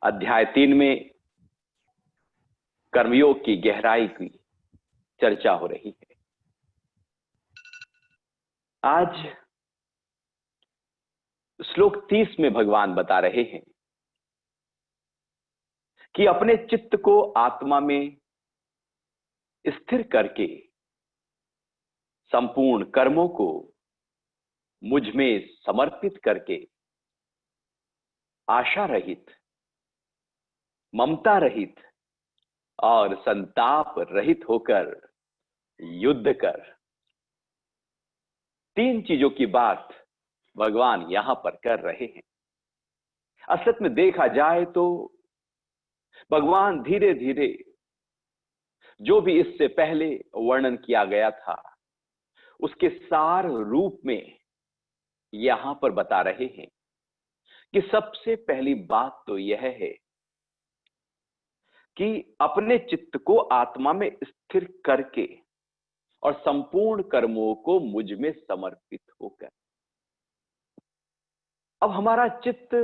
अध्याय 3 में कर्मयोग की गहराई की चर्चा हो रही है। आज श्लोक 30 में भगवान बता रहे हैं कि अपने चित्त को आत्मा में स्थिर करके संपूर्ण कर्मों को मुझ में समर्पित करके आशा रहित, ममता रहित और संताप रहित होकर युद्ध कर। 3 चीजों की बात भगवान यहां पर कर रहे हैं। असल में देखा जाए तो भगवान धीरे धीरे जो भी इससे पहले वर्णन किया गया था उसके सार रूप में यहां पर बता रहे हैं कि सबसे पहली बात तो यह है कि अपने चित्त को आत्मा में स्थिर करके और संपूर्ण कर्मों को मुझ में समर्पित होकर। अब हमारा चित्त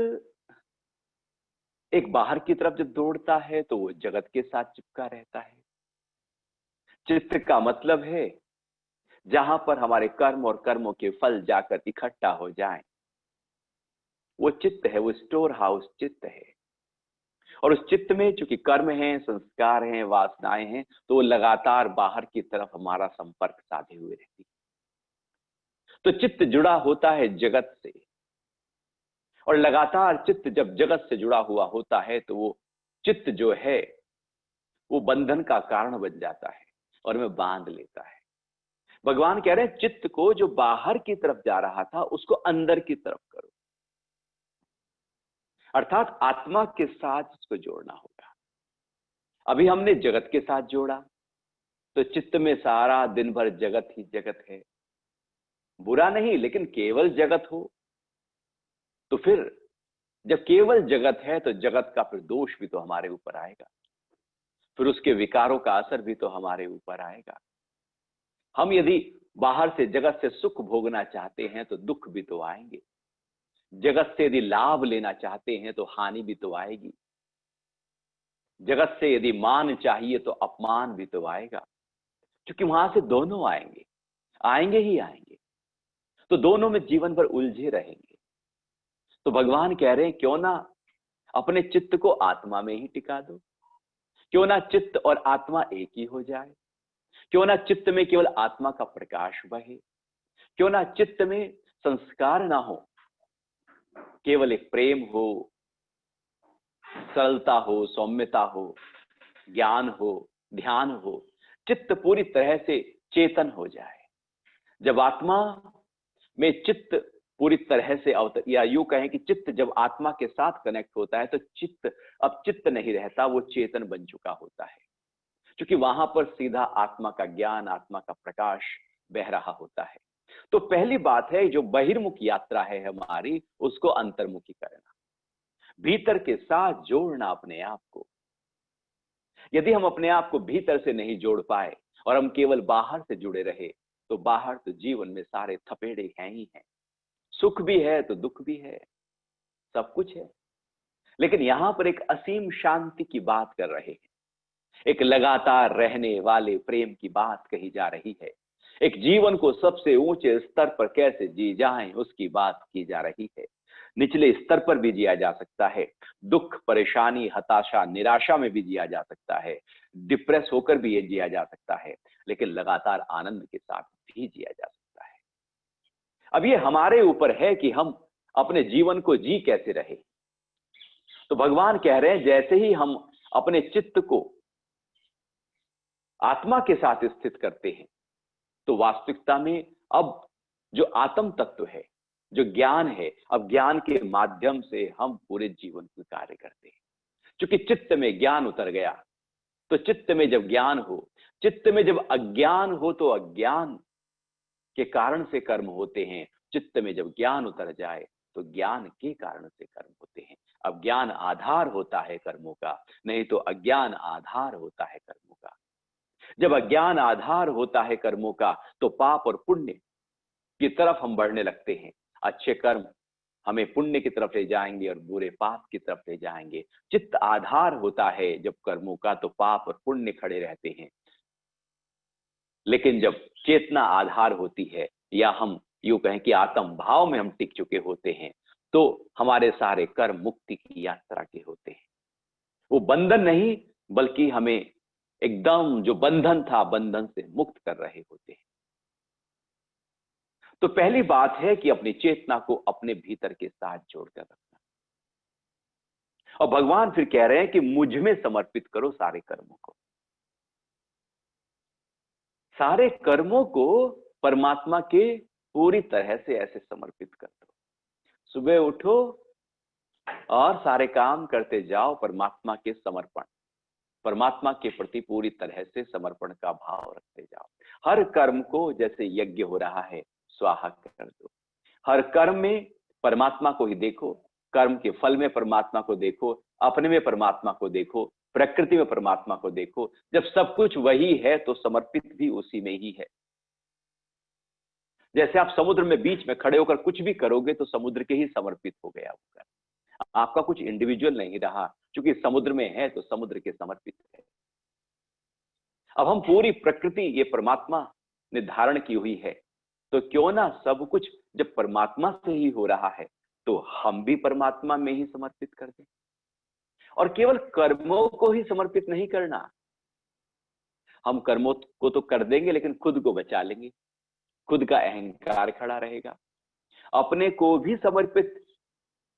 एक बाहर की तरफ जब दौड़ता है तो वो जगत के साथ चिपका रहता है। चित्त का मतलब है जहां पर हमारे कर्म और कर्मों के फल जाकर इकट्ठा हो जाएं, वो चित्त है, वो स्टोर हाउस चित्त है। और उस चित्त में चूंकि कर्म हैं, संस्कार हैं, वासनाएं हैं, तो वो लगातार बाहर की तरफ हमारा संपर्क साधे हुए रहती है। तो चित्त जुड़ा होता है जगत से, और लगातार चित्त जब जगत से जुड़ा हुआ होता है तो वो चित्त जो है वो बंधन का कारण बन जाता है और में बांध लेता है। भगवान कह रहे हैं चित्त को जो बाहर की तरफ जा रहा था उसको अंदर की तरफ करो, अर्थात आत्मा के साथ उसको जोड़ना होगा। अभी हमने जगत के साथ जोड़ा तो चित्त में सारा दिन भर जगत ही जगत है। बुरा नहीं, लेकिन केवल जगत हो तो फिर जब केवल जगत है तो जगत का फिर दोष भी तो हमारे ऊपर आएगा, फिर उसके विकारों का असर भी तो हमारे ऊपर आएगा। हम यदि बाहर से जगत से सुख भोगना चाहते हैं तो दुख भी तो आएंगे, जगत से यदि लाभ लेना चाहते हैं तो हानि भी तो आएगी, जगत से यदि मान चाहिए तो अपमान भी तो आएगा, क्योंकि वहां से दोनों आएंगे, आएंगे ही आएंगे। तो दोनों में जीवन भर उलझे रहेंगे। तो भगवान कह रहे हैं क्यों ना अपने चित्त को आत्मा में ही टिका दो, क्यों ना चित्त और आत्मा एक ही हो जाए, क्यों ना चित्त में केवल आत्मा का प्रकाश बहे, क्यों ना चित्त में संस्कार ना हो, केवल एक प्रेम हो, सरलता हो, सौम्यता हो, ज्ञान हो, ध्यान हो, चित्त पूरी तरह से चेतन हो जाए। जब आत्मा में चित्त पूरी तरह से या यूं कहें कि चित्त जब आत्मा के साथ कनेक्ट होता है तो चित्त अब चित्त नहीं रहता, वो चेतन बन चुका होता है, क्योंकि वहां पर सीधा आत्मा का ज्ञान, आत्मा का प्रकाश बह रहा होता है। तो पहली बात है जो बहिर्मुख यात्रा है हमारी, उसको अंतर्मुखी करना, भीतर के साथ जोड़ना अपने आप को। यदि हम अपने आप को भीतर से नहीं जोड़ पाए और हम केवल बाहर से जुड़े रहे तो बाहर तो जीवन में सारे थपेड़े हैं ही हैं, सुख भी है तो दुख भी है, सब कुछ है। लेकिन यहां पर एक असीम शांति की बात कर रहे हैं, एक लगातार रहने वाले प्रेम की बात कही जा रही है, एक जीवन को सबसे ऊंचे स्तर पर कैसे जी जाएं उसकी बात की जा रही है। निचले स्तर पर भी जिया जा सकता है, दुख, परेशानी, हताशा, निराशा में भी जिया जा सकता है, डिप्रेस होकर भी ये जिया जा सकता है, लेकिन लगातार आनंद के साथ भी जिया जा सकता है। अब ये हमारे ऊपर है कि हम अपने जीवन को जी कैसे रहे। तो भगवान कह रहे हैं जैसे ही हम अपने चित्त को आत्मा के साथ स्थित करते हैं तो वास्तविकता में अब जो आत्म तत्व है, जो ज्ञान है, अब ज्ञान के माध्यम से हम पूरे जीवन को कार्य करते हैं। क्योंकि चित्त में ज्ञान उतर गया, तो चित्त में जब ज्ञान हो, चित्त में जब अज्ञान हो तो अज्ञान के कारण से कर्म होते हैं, चित्त में जब ज्ञान उतर जाए तो ज्ञान के कारण से कर्म होते हैं। अब ज्ञान आधार होता है कर्मों का, नहीं तो अज्ञान आधार होता है कर्मों का। जब अज्ञान आधार होता है कर्मों का तो पाप और पुण्य की तरफ हम बढ़ने लगते हैं। अच्छे कर्म हमें पुण्य की तरफ ले जाएंगे और बुरे पाप की तरफ ले जाएंगे। चित्त आधार होता है जब कर्मों का, तो पाप और पुण्य खड़े रहते हैं। लेकिन जब चेतना आधार होती है, या हम यूं कहें कि आत्म भाव में हम टिक चुके होते हैं, तो हमारे सारे कर्म मुक्ति की यात्रा के होते हैं। वो बंधन नहीं, बल्कि हमें एकदम जो बंधन था, बंधन से मुक्त कर रहे होते हैं। तो पहली बात है कि अपनी चेतना को अपने भीतर के साथ जोड़कर रखना। और भगवान फिर कह रहे हैं कि मुझ में समर्पित करो सारे कर्मों को। सारे कर्मों को परमात्मा के पूरी तरह से ऐसे समर्पित कर दो। सुबह उठो और सारे काम करते जाओ परमात्मा के समर्पण, परमात्मा के प्रति पूरी तरह से समर्पण का भाव रखते जाओ। हर कर्म को जैसे यज्ञ हो रहा है, स्वाहा कर दो। हर कर्म में परमात्मा को ही देखो, कर्म के फल में परमात्मा को देखो, अपने में परमात्मा को देखो, प्रकृति में परमात्मा को देखो। जब सब कुछ वही है तो समर्पित भी उसी में ही है। जैसे आप समुद्र में बीच में खड़े होकर कुछ भी करोगे तो समुद्र के ही समर्पित हो गया होगा, आपका कुछ इंडिविजुअल नहीं रहा, क्योंकि समुद्र में है तो समुद्र के समर्पित है। अब हम पूरी प्रकृति ये परमात्मा ने धारण की हुई है, तो क्यों ना सब कुछ जब परमात्मा से ही हो रहा है तो हम भी परमात्मा में ही समर्पित कर दें। और केवल कर्मों को ही समर्पित नहीं करना, हम कर्मों को तो कर देंगे लेकिन खुद को बचा लेंगे, खुद का अहंकार खड़ा रहेगा। अपने को भी समर्पित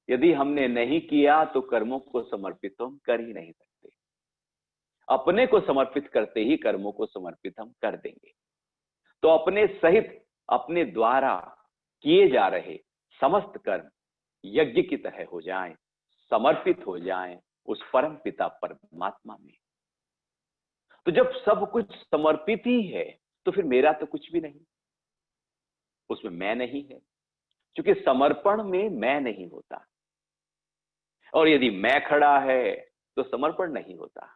यदि हमने नहीं किया तो कर्मों को समर्पित तो हम कर ही नहीं सकते। अपने को समर्पित करते ही कर्मों को समर्पित हम कर देंगे। तो अपने सहित अपने द्वारा किए जा रहे समस्त कर्म यज्ञ की तरह हो जाएं, समर्पित हो जाएं उस परम पिता परमात्मा में। तो जब सब कुछ समर्पित ही है तो फिर मेरा तो कुछ भी नहीं, उसमें मैं नहीं है, क्योंकि समर्पण में मैं नहीं होता। और यदि मैं खड़ा है तो समर्पण नहीं होता।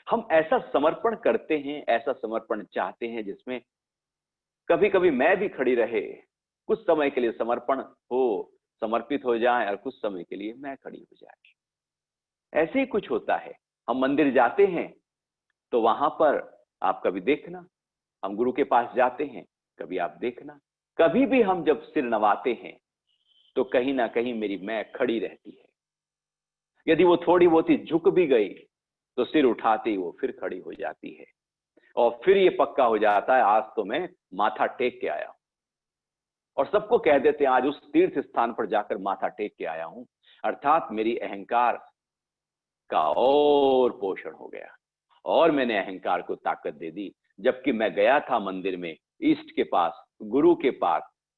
हम ऐसा समर्पण करते हैं, ऐसा समर्पण चाहते हैं जिसमें कभी कभी मैं भी खड़ी रहे, कुछ समय के लिए समर्पण हो, समर्पित हो जाए, और कुछ समय के लिए मैं खड़ी हो जाए। ऐसे ही कुछ होता है। हम मंदिर जाते हैं तो वहां पर आप कभी देखना, हम गुरु के पास जाते हैं, कभी आप देखना, कभी भी हम जब सिर नवाते हैं तो कहीं ना कहीं मेरी मैं खड़ी रहती है। यदि वो थोड़ी बहुत ही झुक भी गई तो सिर उठाते ही वो फिर खड़ी हो जाती है, और फिर ये पक्का हो जाता है आज तो मैं माथा टेक के आया हूं। और सबको कह देते हैं आज उस तीर्थ स्थान पर जाकर माथा टेक के आया हूं, अर्थात मेरी अहंकार का और पोषण हो गया, और मैंने अहंकार को ताकत दे दी। जबकि मैं गया था मंदिर में, ईष्ट के पास, गुरु के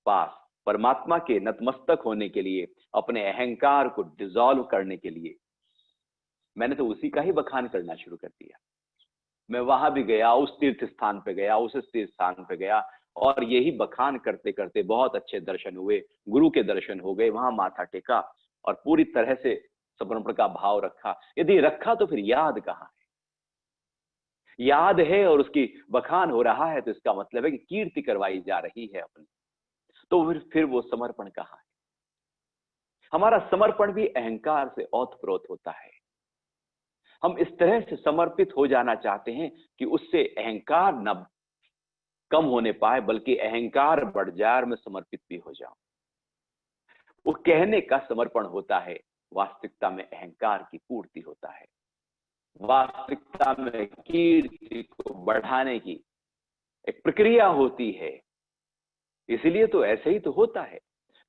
पास परमात्मा के नतमस्तक होने के लिए, अपने अहंकार को डिसॉल्व करने के लिए। मैंने तो उसी का ही बखान करना शुरू कर दिया। मैं वहां भी गया, उस तीर्थ स्थान पे गया, उस तीर्थ स्थान पे गया, और यही बखान करते करते बहुत अच्छे दर्शन हुए, गुरु के दर्शन हो गए, वहां माथा टेका और पूरी तरह से समर्पण का भाव रखा। यदि रखा तो फिर याद कहाँ है? याद है और उसकी बखान हो रहा है तो इसका मतलब है कि कीर्ति करवाई जा रही है अपनी। तो फिर वो समर्पण कहाँ है? हमारा समर्पण भी अहंकार से ओतप्रोत होता है। हम इस तरह से समर्पित हो जाना चाहते हैं कि उससे अहंकार न कम होने पाए, बल्कि अहंकार बढ़ जाए और मैं समर्पित भी हो जाऊं। वो कहने का समर्पण होता है, वास्तविकता में अहंकार की पूर्ति होता है। वास्तविकता में कीर्ति को बढ़ाने की एक प्रक्रिया होती है। इसीलिए तो ऐसे ही तो होता है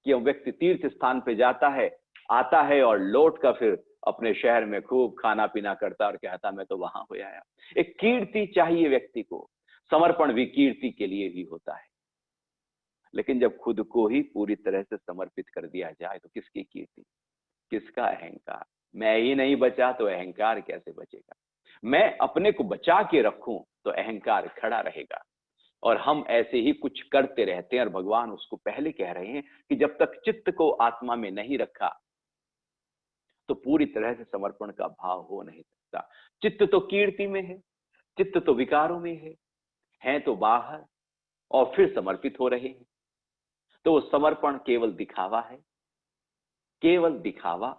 कि हम व्यक्ति तीर्थ स्थान पे जाता है, आता है और लौट कर फिर अपने शहर में खूब खाना पीना करता और कहता मैं तो वहां हो आया। एक कीर्ति चाहिए व्यक्ति को, समर्पण भी कीर्ति के लिए ही होता है। लेकिन जब खुद को ही पूरी तरह से समर्पित कर दिया जाए तो किसकी कीर्ति, किसका अहंकार? मैं ही नहीं बचा तो अहंकार कैसे बचेगा? मैं अपने को बचा के रखूं तो अहंकार खड़ा रहेगा। और हम ऐसे ही कुछ करते रहते हैं, और भगवान उसको पहले कह रहे हैं कि जब तक चित्त को आत्मा में नहीं रखा तो पूरी तरह से समर्पण का भाव हो नहीं सकता। चित्त तो कीर्ति में है, चित्त तो विकारों में है तो बाहर, और फिर समर्पित हो रहे हैं। तो वो समर्पण केवल दिखावा है, केवल दिखावा।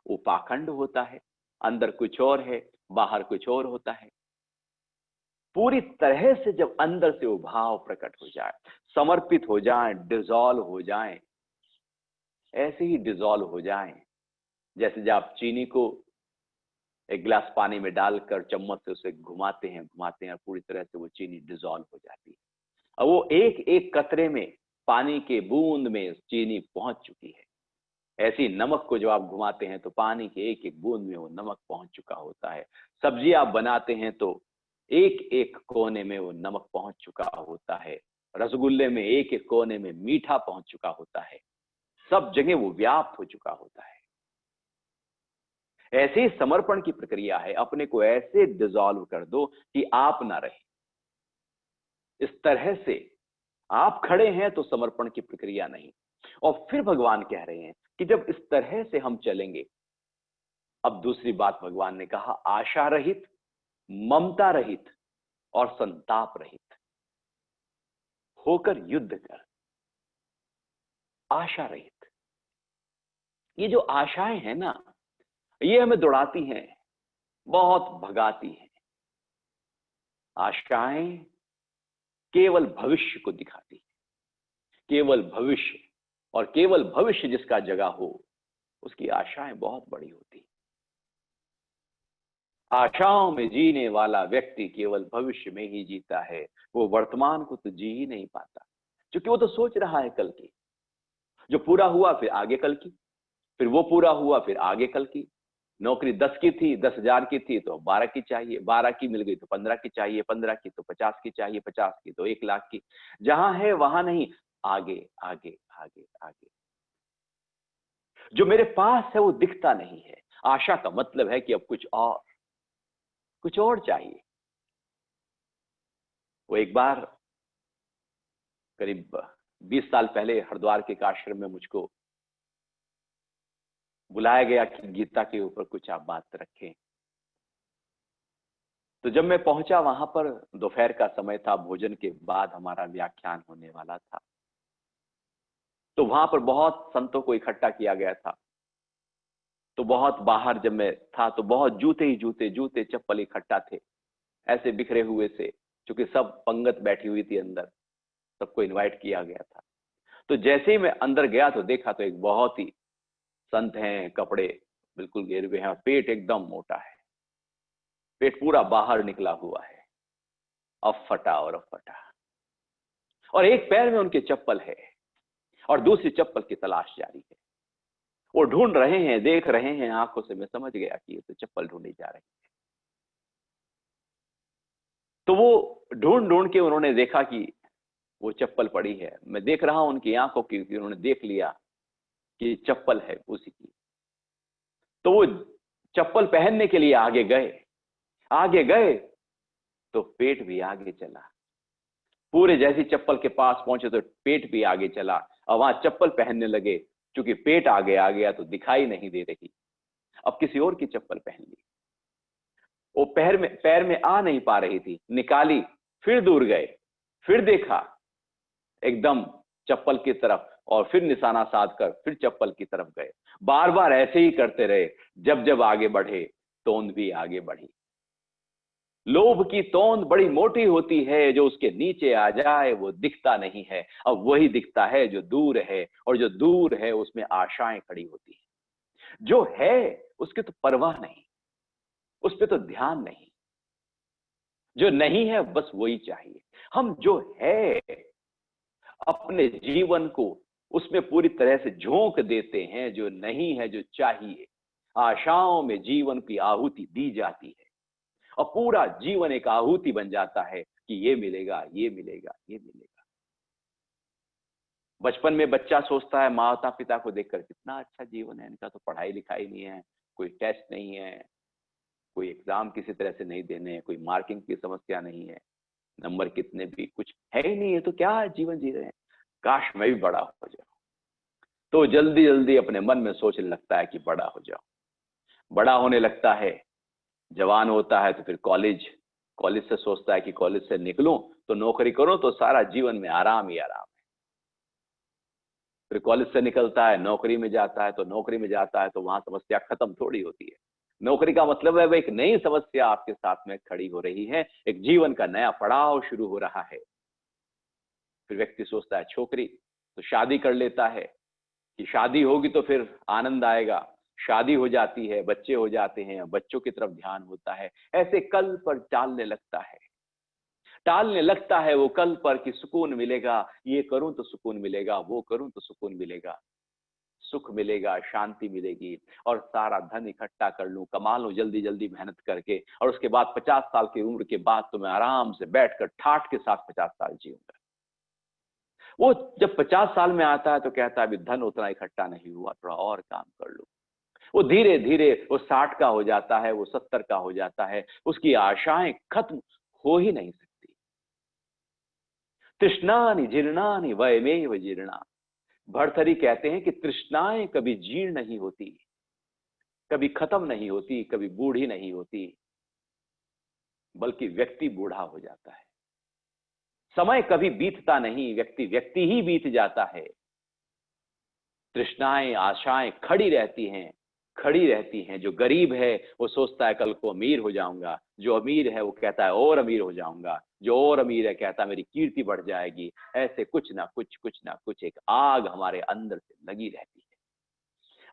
वो पाखंड होता है, अंदर कुछ और है, बाहर कुछ और होता है। पूरी तरह से जब अंदर से वो भाव प्रकट हो जाए, समर्पित हो जाए, डिसॉल्व हो जाए, ऐसे ही डिसॉल्व हो जाए जैसे जब आप चीनी को एक गिलास पानी में डालकर चम्मच से उसे घुमाते हैं और पूरी तरह से वो चीनी डिसॉल्व हो जाती है। अब वो एक एक कतरे में, पानी के बूंद में चीनी पहुंच चुकी है। ऐसे ही नमक को जब आप घुमाते हैं तो पानी के एक एक बूंद में वो नमक पहुंच चुका होता है। सब्जी आप बनाते हैं तो एक एक कोने में वो नमक पहुंच चुका होता है। रसगुल्ले में एक एक कोने में मीठा पहुंच चुका होता है। सब जगह वो व्याप्त हो चुका होता है। ऐसे ही समर्पण की प्रक्रिया है, अपने को ऐसे डिसॉल्व कर दो कि आप ना रहे। इस तरह से आप खड़े हैं तो समर्पण की प्रक्रिया नहीं। और फिर भगवान कह रहे हैं कि जब इस तरह से हम चलेंगे, अब दूसरी बात भगवान ने कहा, आशा रहित, ममता रहित और संताप रहित होकर युद्ध कर। आशा रहित, ये जो आशाएं हैं ना, ये हमें दौड़ाती हैं, बहुत भगाती हैं। आशाएं केवल भविष्य को दिखाती है, केवल भविष्य, और केवल भविष्य जिसका जगह हो उसकी आशाएं बहुत बड़ी होती। आशाओं में जीने वाला व्यक्ति केवल भविष्य में ही जीता है, वो वर्तमान को तो जी ही नहीं पाता, क्योंकि वो तो सोच रहा है कल की। जो पूरा हुआ फिर आगे कल की, फिर वो पूरा हुआ फिर आगे कल की। नौकरी 10 की थी, 10,000 की थी तो 12 की चाहिए, 12 की मिल गई तो 15 की चाहिए, 15 की तो 50 की चाहिए, 50 की तो 1,00,000 की। जहां है वहां नहीं, आगे आगे आगे आगे। जो मेरे पास है वो दिखता नहीं है। आशा का मतलब है कि अब कुछ और चाहिए। वो एक बार करीब 20 साल पहले हरिद्वार के एक आश्रम में मुझको बुलाया गया कि गीता के ऊपर कुछ आप बात रखें। तो जब मैं पहुंचा वहां पर, दोपहर का समय था, भोजन के बाद हमारा व्याख्यान होने वाला था। तो वहां पर बहुत संतों को इकट्ठा किया गया था। तो बहुत बाहर जब मैं था तो बहुत जूते ही जूते, जूते चप्पल इकट्ठा थे, ऐसे बिखरे हुए से, क्योंकि सब पंगत बैठी हुई थी अंदर, सबको इनवाइट किया गया था। तो जैसे ही मैं अंदर गया तो देखा तो एक बहुत ही संत हैं, कपड़े बिल्कुल घेरे हुए हैं, पेट एकदम मोटा है, पेट पूरा बाहर निकला हुआ है, अब फटा और अब फटा, और एक पैर में उनके चप्पल है और दूसरी चप्पल की तलाश जारी है। वो ढूंढ रहे हैं, देख रहे हैं आंखों से, मैं समझ गया कि ये तो चप्पल ढूंढी जा रही है। तो वो ढूंढ ढूंढ के उन्होंने देखा कि वो चप्पल पड़ी है। मैं देख रहा हूं उनकी आंखों की, उन्होंने देख लिया कि चप्पल है उसी की। तो वो चप्पल पहनने के लिए आगे गए तो पेट भी आगे चला। पूरे जैसी चप्पल के पास पहुंचे तो पेट भी आगे चला, और वहां चप्पल पहनने लगे। क्योंकि पेट आगे आ गया तो दिखाई नहीं दे रही, अब किसी और की चप्पल पहन ली। वो पैर में आ नहीं पा रही थी, निकाली, फिर दूर गए, फिर देखा एकदम चप्पल की तरफ, और फिर निशाना साध कर फिर चप्पल की तरफ गए। बार बार ऐसे ही करते रहे। जब जब आगे बढ़े, तोंद भी आगे बढ़ी। लोभ की तोंद बड़ी मोटी होती है, जो उसके नीचे आ जाए वो दिखता नहीं है। अब वही दिखता है जो दूर है, और जो दूर है उसमें आशाएं खड़ी होती है। जो है उसकी तो परवाह नहीं, उस पर तो ध्यान नहीं। जो नहीं है बस वही चाहिए। हम जो है अपने जीवन को उसमें पूरी तरह से झोंक देते हैं। जो नहीं है, जो चाहिए, आशाओं में जीवन की आहुति दी जाती है, और पूरा जीवन एक आहुति बन जाता है कि ये मिलेगा, ये मिलेगा, ये मिलेगा। बचपन में बच्चा सोचता है माता पिता को देखकर, कितना अच्छा जीवन है इनका, तो पढ़ाई लिखाई नहीं है, कोई टेस्ट नहीं है, कोई एग्जाम किसी तरह से नहीं देने, कोई मार्किंग की समस्या नहीं है, नंबर कितने भी कुछ है ही नहीं है, तो क्या जीवन जी रहे हैं, काश मैं भी बड़ा हो जाऊं। तो जल्दी जल्दी अपने मन में सोचने लगता है कि बड़ा हो जाऊं। बड़ा होने लगता है, जवान होता है तो फिर कॉलेज से सोचता है कि कॉलेज से निकलूं तो नौकरी करूं तो सारा जीवन में आराम ही आराम है। फिर कॉलेज से निकलता है, नौकरी में जाता है, तो नौकरी में जाता है तो वहां समस्या खत्म थोड़ी होती है। नौकरी का मतलब है वह एक नई समस्या आपके साथ में खड़ी हो रही है, एक जीवन का नया पड़ाव शुरू हो रहा है। फिर व्यक्ति सोचता है छोकरी, तो शादी कर लेता है कि शादी होगी तो फिर आनंद आएगा। शादी हो जाती है, बच्चे हो जाते हैं, बच्चों की तरफ ध्यान होता है, ऐसे कल पर टालने लगता है वो कल पर कि सुकून मिलेगा, ये करूं तो सुकून मिलेगा, वो करूं तो सुकून मिलेगा, सुख मिलेगा, शांति मिलेगी, और सारा धन इकट्ठा कर लूं, कमा लूं जल्दी जल्दी मेहनत करके, और उसके बाद 50 साल की उम्र के बाद तो मैं आराम से बैठकर ठाठ के साथ 50 साल जीऊंगा। वो जब 50 साल में आता है तो कहता है अभी धन उतना इकट्ठा नहीं हुआ, थोड़ा और काम कर लूं। वो धीरे धीरे वो 60 का हो जाता है, वो 70 का हो जाता है, उसकी आशाएं खत्म हो ही नहीं सकती। तृष्णानि जीर्णानि वयमेव जीर्णा। भर्तृहरि कहते हैं कि तृष्णाएं कभी जीर्ण नहीं होती, कभी खत्म नहीं होती, कभी बूढ़ी नहीं होती, बल्कि व्यक्ति बूढ़ा हो जाता है। समय कभी बीतता नहीं, व्यक्ति व्यक्ति ही बीत जाता है। तृष्णाएं आशाएं खड़ी रहती हैं। जो गरीब है वो सोचता है कल को अमीर हो जाऊंगा, जो अमीर है वो कहता है और अमीर हो जाऊंगा, जो और अमीर है कहता है मेरी कीर्ति बढ़ जाएगी। ऐसे कुछ ना कुछ एक आग हमारे अंदर से लगी रहती है,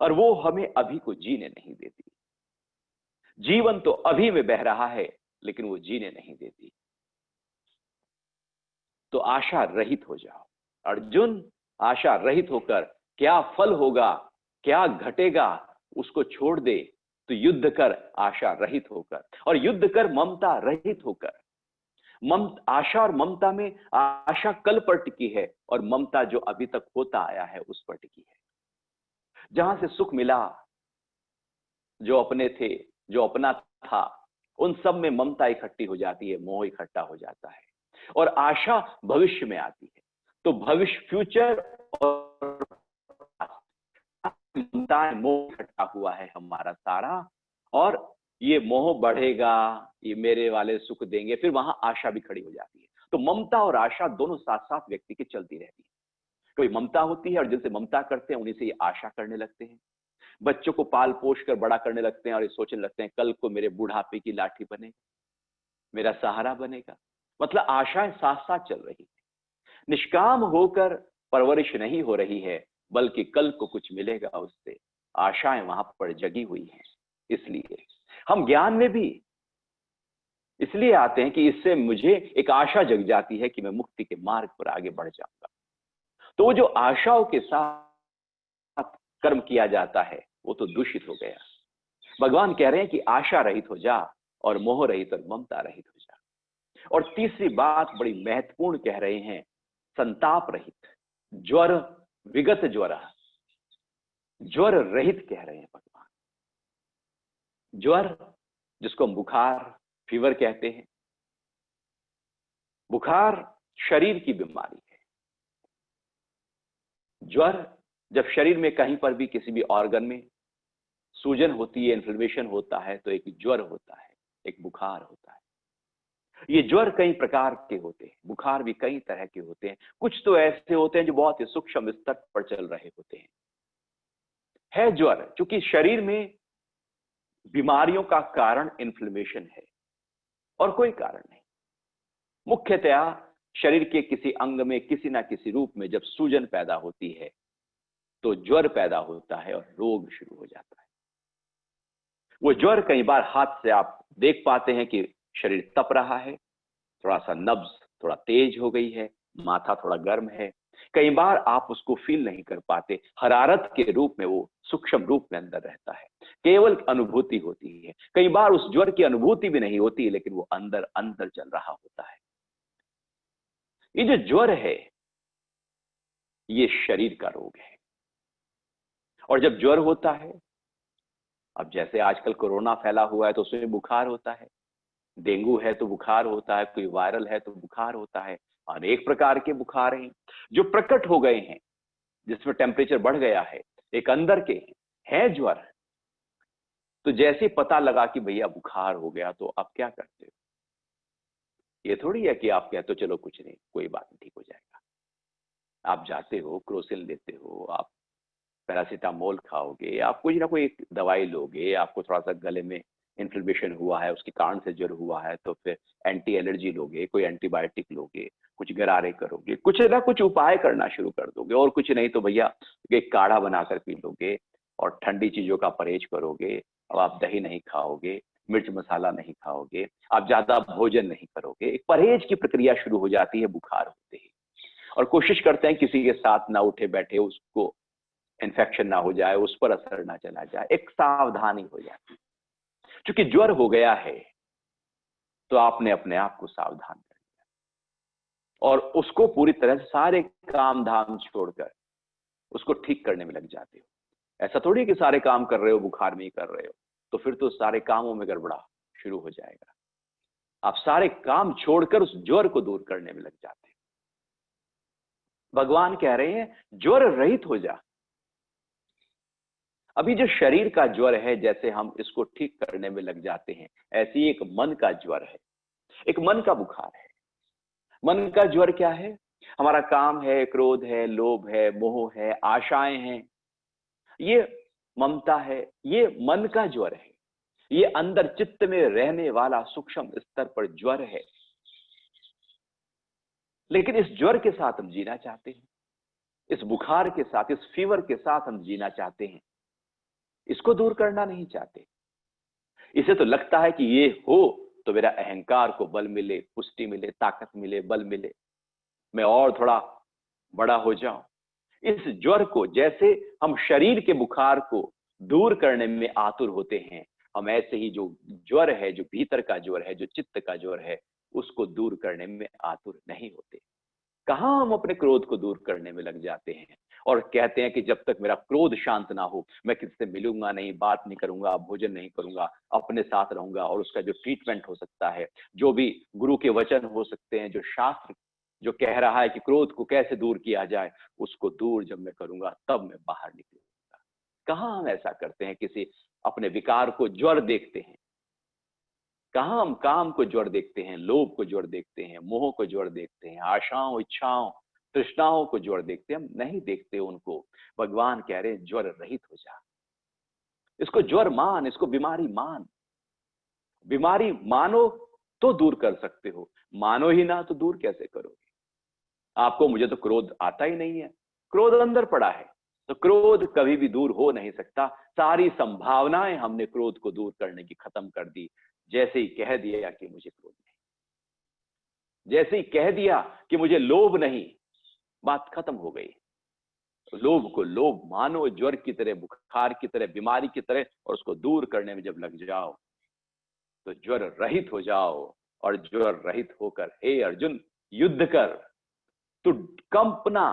और वो हमें अभी को जीने नहीं देती। जीवन तो अभी में बह रहा है, लेकिन वो जीने नहीं देती। तो आशा रहित हो जाओ अर्जुन। आशा रहित होकर क्या फल होगा, क्या घटेगा, उसको छोड़ दे। तो युद्ध कर आशा रहित होकर, और युद्ध कर ममता रहित होकर। आशा और ममता में आशा कल पर टिकी है, और ममता जो अभी तक होता आया है उस पर टिकी है। जहां से सुख मिला, जो अपने थे, जो अपना था, उन सब में ममता इकट्ठी हो जाती है, मोह इकट्ठा हो जाता है, और आशा भविष्य में आती है। तो भविष्य, फ्यूचर और मोह इकट्ठा हुआ है हमारा सारा, और ये मोह बढ़ेगा, ये मेरे वाले सुख देंगे, फिर वहां आशा भी खड़ी हो जाती है। तो ममता और आशा दोनों साथ साथ व्यक्ति की चलती रहती है। कोई ममता होती है और जिनसे ममता करते हैं उन्हीं से ये आशा करने लगते हैं। बच्चों को पाल पोष कर बड़ा करने लगते हैं और ये सोचने लगते हैं कल को मेरे बुढ़ापे की लाठी बनेगा, मेरा सहारा बनेगा। मतलब आशाएं साथ साथ चल रही है। निष्काम होकर परवरिश नहीं हो रही है, बल्कि कल को कुछ मिलेगा उससे, आशाएं वहां पर जगी हुई हैं। इसलिए हम ज्ञान में भी इसलिए आते हैं कि इससे मुझे एक आशा जग जाती है कि मैं मुक्ति के मार्ग पर आगे बढ़ जाऊंगा। तो वो जो आशाओं के साथ कर्म किया जाता है वो तो दूषित हो गया। भगवान कह रहे हैं कि आशा रहित हो जा, और मोह रहित और ममता रहित हो जा। और तीसरी बात बड़ी महत्वपूर्ण कह रहे हैं, संताप रहित, ज्वर विगत ज्वर, ज्वर रहित कह रहे हैं भगवान। ज्वर जिसको हम बुखार, फीवर कहते हैं, बुखार शरीर की बीमारी है। ज्वर जब शरीर में कहीं पर भी किसी भी ऑर्गन में सूजन होती है, इन्फ्लेमेशन होता है, तो एक ज्वर होता है, एक बुखार होता है। ये ज्वर कई प्रकार के होते हैं, बुखार भी कई तरह के होते हैं। कुछ तो ऐसे होते हैं जो बहुत ही सूक्ष्म स्तर पर चल रहे होते हैं। है ज्वर, क्योंकि शरीर में बीमारियों का कारण इन्फ्लेमेशन है और कोई कारण नहीं। मुख्यतया शरीर के किसी अंग में किसी ना किसी रूप में जब सूजन पैदा होती है तो ज्वर पैदा होता है और रोग शुरू हो जाता है। वो ज्वर कई बार हाथ से आप देख पाते हैं कि शरीर तप रहा है, थोड़ा सा नब्ज थोड़ा तेज हो गई है, माथा थोड़ा गर्म है। कई बार आप उसको फील नहीं कर पाते, हरारत के रूप में वो सूक्ष्म रूप में अंदर रहता है, केवल अनुभूति होती है। कई बार उस ज्वर की अनुभूति भी नहीं होती, लेकिन वो अंदर अंदर चल रहा होता है। ये जो ज्वर है ये शरीर का रोग है। और जब ज्वर होता है, अब जैसे आजकल कोरोना फैला हुआ है तो उसमें बुखार होता है, डेंगू है तो बुखार होता है, कोई वायरल है तो बुखार होता है। अनेक प्रकार के बुखार हैं जो प्रकट हो गए हैं, जिसमें टेम्परेचर बढ़ गया है, एक अंदर के है ज्वर। तो जैसे पता लगा कि भैया बुखार हो गया तो अब क्या करते हो? ये थोड़ी है कि आप कहते हो चलो कुछ नहीं, कोई बात नहीं, ठीक हो जाएगा। आप जाते हो, क्रोसिन लेते हो, आप पैरासीटामोल खाओगे, आप कुछ ना कोई एक दवाई लोगे, आपको थोड़ा सा गले में इन्फ्लेमेशन हुआ है, उसके कारण से ज्वर हुआ है, तो फिर एंटी एलर्जी लोगे, कोई एंटीबायोटिक लोगे, कुछ गरारे करोगे, कुछ ना कुछ उपाय करना शुरू कर दोगे। और कुछ नहीं तो भैया एक काढ़ा बनाकर पी लोगे और ठंडी चीजों का परहेज करोगे। अब आप दही नहीं खाओगे, मिर्च मसाला नहीं खाओगे, आप ज्यादा भोजन नहीं करोगे, एक परहेज की प्रक्रिया शुरू हो जाती है बुखार होते ही। और कोशिश करते हैं किसी के साथ ना उठे बैठे, उसको इन्फेक्शन ना हो जाए, उस पर असर ना चला जाए, एक सावधानी हो जाती है। क्योंकि ज्वर हो गया है तो आपने अपने आप को सावधान कर लिया और उसको पूरी तरह से सारे काम धाम छोड़कर उसको ठीक करने में लग जाते हो। ऐसा थोड़ी कि सारे काम कर रहे हो, बुखार में ही कर रहे हो, तो फिर तो सारे कामों में गड़बड़ा शुरू हो जाएगा। आप सारे काम छोड़कर उस ज्वर को दूर करने में लग जाते हो। भगवान कह रहे हैं ज्वर रहित हो जा। अभी जो शरीर का ज्वर है, जैसे हम इसको ठीक करने में लग जाते हैं, ऐसी एक मन का ज्वर है, एक मन का बुखार है। मन का ज्वर क्या है? हमारा काम है, क्रोध है, लोभ है, मोह है, आशाएं हैं, ये ममता है, ये मन का ज्वर है। ये अंदर चित्त में रहने वाला सूक्ष्म स्तर पर ज्वर है। लेकिन इस ज्वर के साथ हम जीना चाहते हैं, इस बुखार के साथ, इस फीवर के साथ हम जीना चाहते हैं, इसको दूर करना नहीं चाहते। इसे तो लगता है कि ये हो तो मेरा अहंकार को बल मिले, पुष्टि मिले, ताकत मिले, बल मिले, मैं और थोड़ा बड़ा हो जाऊं। इस ज्वर को, जैसे हम शरीर के बुखार को दूर करने में आतुर होते हैं, हम ऐसे ही जो ज्वर है, जो भीतर का ज्वर है, जो चित्त का ज्वर है, उसको दूर करने में आतुर नहीं होते। कहां हम अपने क्रोध को दूर करने में लग जाते हैं और कहते हैं कि जब तक मेरा क्रोध शांत ना हो मैं किसी से मिलूंगा नहीं, बात नहीं करूंगा, भोजन नहीं करूंगा, अपने साथ रहूंगा। और उसका जो ट्रीटमेंट हो सकता है, जो भी गुरु के वचन हो सकते हैं, जो शास्त्र जो कह रहा है कि क्रोध को कैसे दूर किया जाए, उसको दूर जब मैं करूंगा तब मैं बाहर निकलूंगा। कहां हम ऐसा करते हैं? किसी अपने विकार को ज्वर देखते हैं, कहां हम काम को ज्वर देखते हैं, लोभ को ज्वर देखते हैं, मोह को ज्वर देखते हैं, आशाओं, इच्छाओं, तृष्णाओं को ज्वर देखते हैं? हम नहीं देखते उनको। भगवान कह रहे हैं ज्वर रहित हो जा। इसको ज्वर मान, इसको बीमारी मान। बीमारी मानो तो दूर कर सकते हो, मानो ही ना तो दूर कैसे करोगे? आपको, मुझे तो क्रोध आता ही नहीं है, क्रोध अंदर पड़ा है, तो क्रोध कभी भी दूर हो नहीं सकता। सारी संभावनाएं हमने क्रोध को दूर करने की खत्म कर दी। जैसे ही कह दिया कि मुझे क्रोध नहीं, जैसे ही कह दिया कि मुझे लोभ नहीं, बात खत्म हो गई। लोभ को लोभ मानो, ज्वर की तरह, बुखार की तरह, बीमारी की तरह, और उसको दूर करने में जब लग जाओ तो ज्वर रहित हो जाओ। और ज्वर रहित होकर हे अर्जुन युद्ध कर। तो कंपना,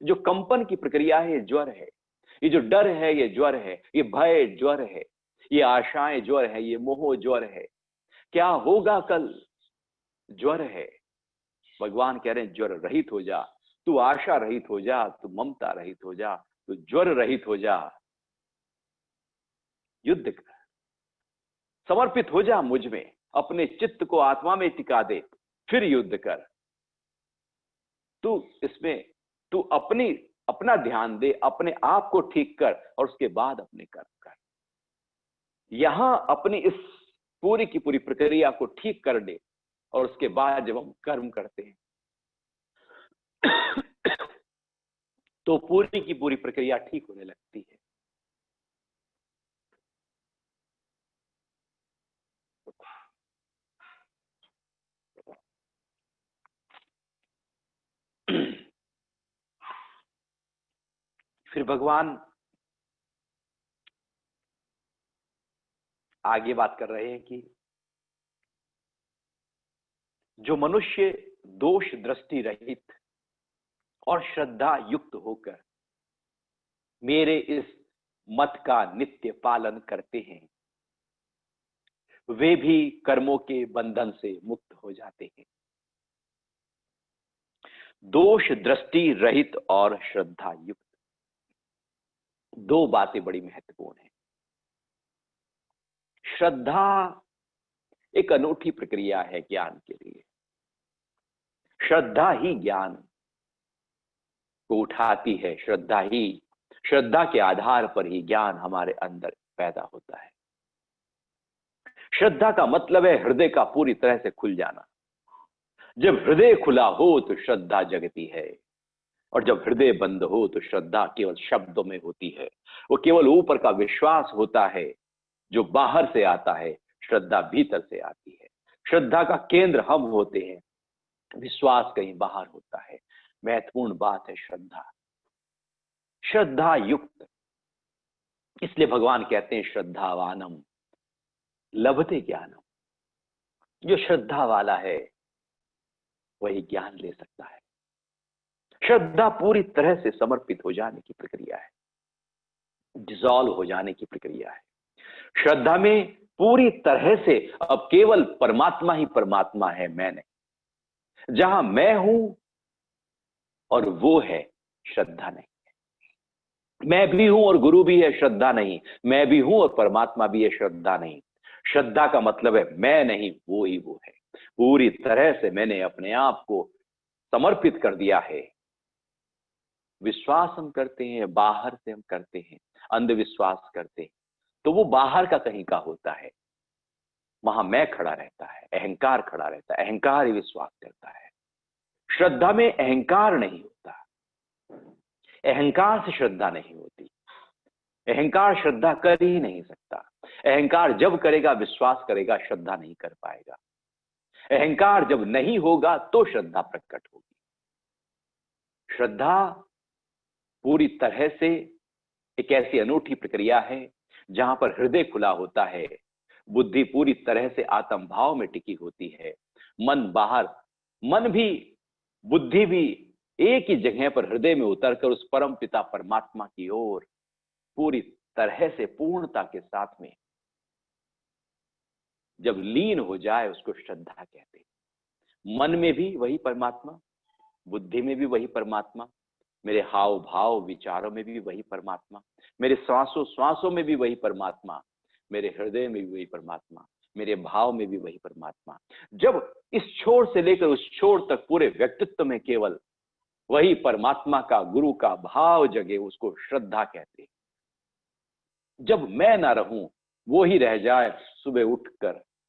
जो कंपन की प्रक्रिया है, ये ज्वर है। ये जो डर है, ये ज्वर है। ये भय ज्वर है। ये आशाएं ज्वर है। ये मोह ज्वर है। क्या होगा कल, ज्वर है। भगवान कह रहे हैं ज्वर रहित हो जा। तू आशा रहित हो जा, तू ममता रहित हो जा, तू ज्वर रहित हो जा। युद्ध कर, समर्पित हो जा मुझ में, अपने चित्त को आत्मा में टिका दे, फिर युद्ध कर। तू इसमें, तू अपना ध्यान दे, अपने आप को ठीक कर और उसके बाद अपने कर्म कर। यहां अपनी इस पूरी की पूरी प्रक्रिया को ठीक कर दे और उसके बाद जब हम कर्म करते हैं तो पूरी की पूरी प्रक्रिया ठीक होने लगती है। फिर भगवान आगे बात कर रहे हैं कि जो मनुष्य दोष दृष्टि रहित और श्रद्धा युक्त होकर मेरे इस मत का नित्य पालन करते हैं, वे भी कर्मों के बंधन से मुक्त हो जाते हैं। दोष दृष्टि रहित और श्रद्धा युक्त, दो बातें बड़ी महत्वपूर्ण हैं। श्रद्धा एक अनूठी प्रक्रिया है ज्ञान के लिए। श्रद्धा ही ज्ञान। को उठाती है। श्रद्धा के आधार पर ही ज्ञान हमारे अंदर पैदा होता है। श्रद्धा का मतलब है हृदय का पूरी तरह से खुल जाना। जब हृदय खुला हो तो श्रद्धा जगती है, और जब हृदय बंद हो तो श्रद्धा केवल शब्दों में होती है। वो केवल ऊपर का विश्वास होता है जो बाहर से आता है, श्रद्धा भीतर से आती है। श्रद्धा का केंद्र हम होते हैं, विश्वास कहीं बाहर होता है। महत्वपूर्ण बात है श्रद्धा युक्त। इसलिए भगवान कहते हैं श्रद्धावानम लभते ज्ञानम। जो श्रद्धा वाला है वही ज्ञान ले सकता है। श्रद्धा पूरी तरह से समर्पित हो जाने की प्रक्रिया है, डिसॉल्व हो जाने की प्रक्रिया है। श्रद्धा में पूरी तरह से अब केवल परमात्मा ही परमात्मा है, मैं नहीं। जहां मैं हूं और वो है, श्रद्धा नहीं है। मैं भी हूं और गुरु भी है, श्रद्धा नहीं। मैं भी हूं और परमात्मा भी है, श्रद्धा नहीं। श्रद्धा का मतलब है मैं नहीं, वो ही वो है। पूरी तरह से मैंने अपने आप को समर्पित कर दिया है। विश्वास हम करते हैं, बाहर से हम करते हैं, अंधविश्वास करते हैं, तो वो बाहर का कहीं का होता है। वहां मैं खड़ा रहता है, अहंकार खड़ा रहता है, अहंकार ही विश्वास करता है। श्रद्धा में अहंकार नहीं होता, अहंकार से श्रद्धा नहीं होती। अहंकार श्रद्धा कर ही नहीं सकता। अहंकार जब करेगा, विश्वास करेगा, श्रद्धा नहीं कर पाएगा। अहंकार जब नहीं होगा तो श्रद्धा प्रकट होगी। श्रद्धा पूरी तरह से एक ऐसी अनूठी प्रक्रिया है जहां पर हृदय खुला होता है, बुद्धि पूरी तरह से आत्म भाव में टिकी होती है, मन बाहर, मन भी बुद्धि भी एक ही जगह पर हृदय में उतरकर उस परम पिता परमात्मा की ओर पूरी तरह से पूर्णता के साथ में जब लीन हो जाए, उसको श्रद्धा कहते हैं। मन में भी वही परमात्मा, बुद्धि में भी वही परमात्मा, मेरे हाव भाव विचारों में भी वही परमात्मा, मेरे श्वासों श्वासों में भी वही परमात्मा, मेरे हृदय में भी वही परमात्मा, मेरे भाव में भी वही परमात्मा। जब इस छोर से लेकर उस छोर तक पूरे व्यक्तित्व में केवल वही परमात्मा का, गुरु का भाव जगे, उसको श्रद्धा कहते हैं। जब मैं ना रहूं, वो ही रह जाए, सुबह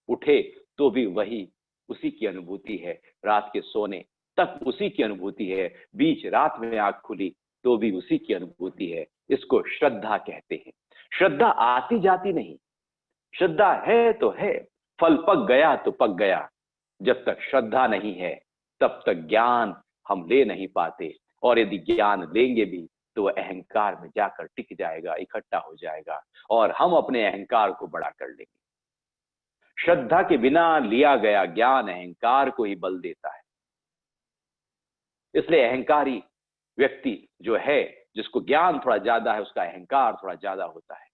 उठे तो भी वही, उसी की अनुभूति है। रात के सोने तक उसी की अनुभूति है, बीच रात में आंख खुली तो भी उसी की अनुभूति है। इसको श्रद्धा कहते हैं। श्रद्धा आती जाती नहीं, श्रद्धा है तो है, फल पक गया तो पक गया। जब तक श्रद्धा नहीं है तब तक ज्ञान हम ले नहीं पाते, और यदि ज्ञान लेंगे भी तो वह अहंकार में जाकर टिक जाएगा, इकट्ठा हो जाएगा, और हम अपने अहंकार को बड़ा कर लेंगे। श्रद्धा के बिना लिया गया ज्ञान अहंकार को ही बल देता है। इसलिए अहंकारी व्यक्ति जो है, जिसको ज्ञान थोड़ा ज्यादा है, उसका अहंकार थोड़ा ज्यादा होता है।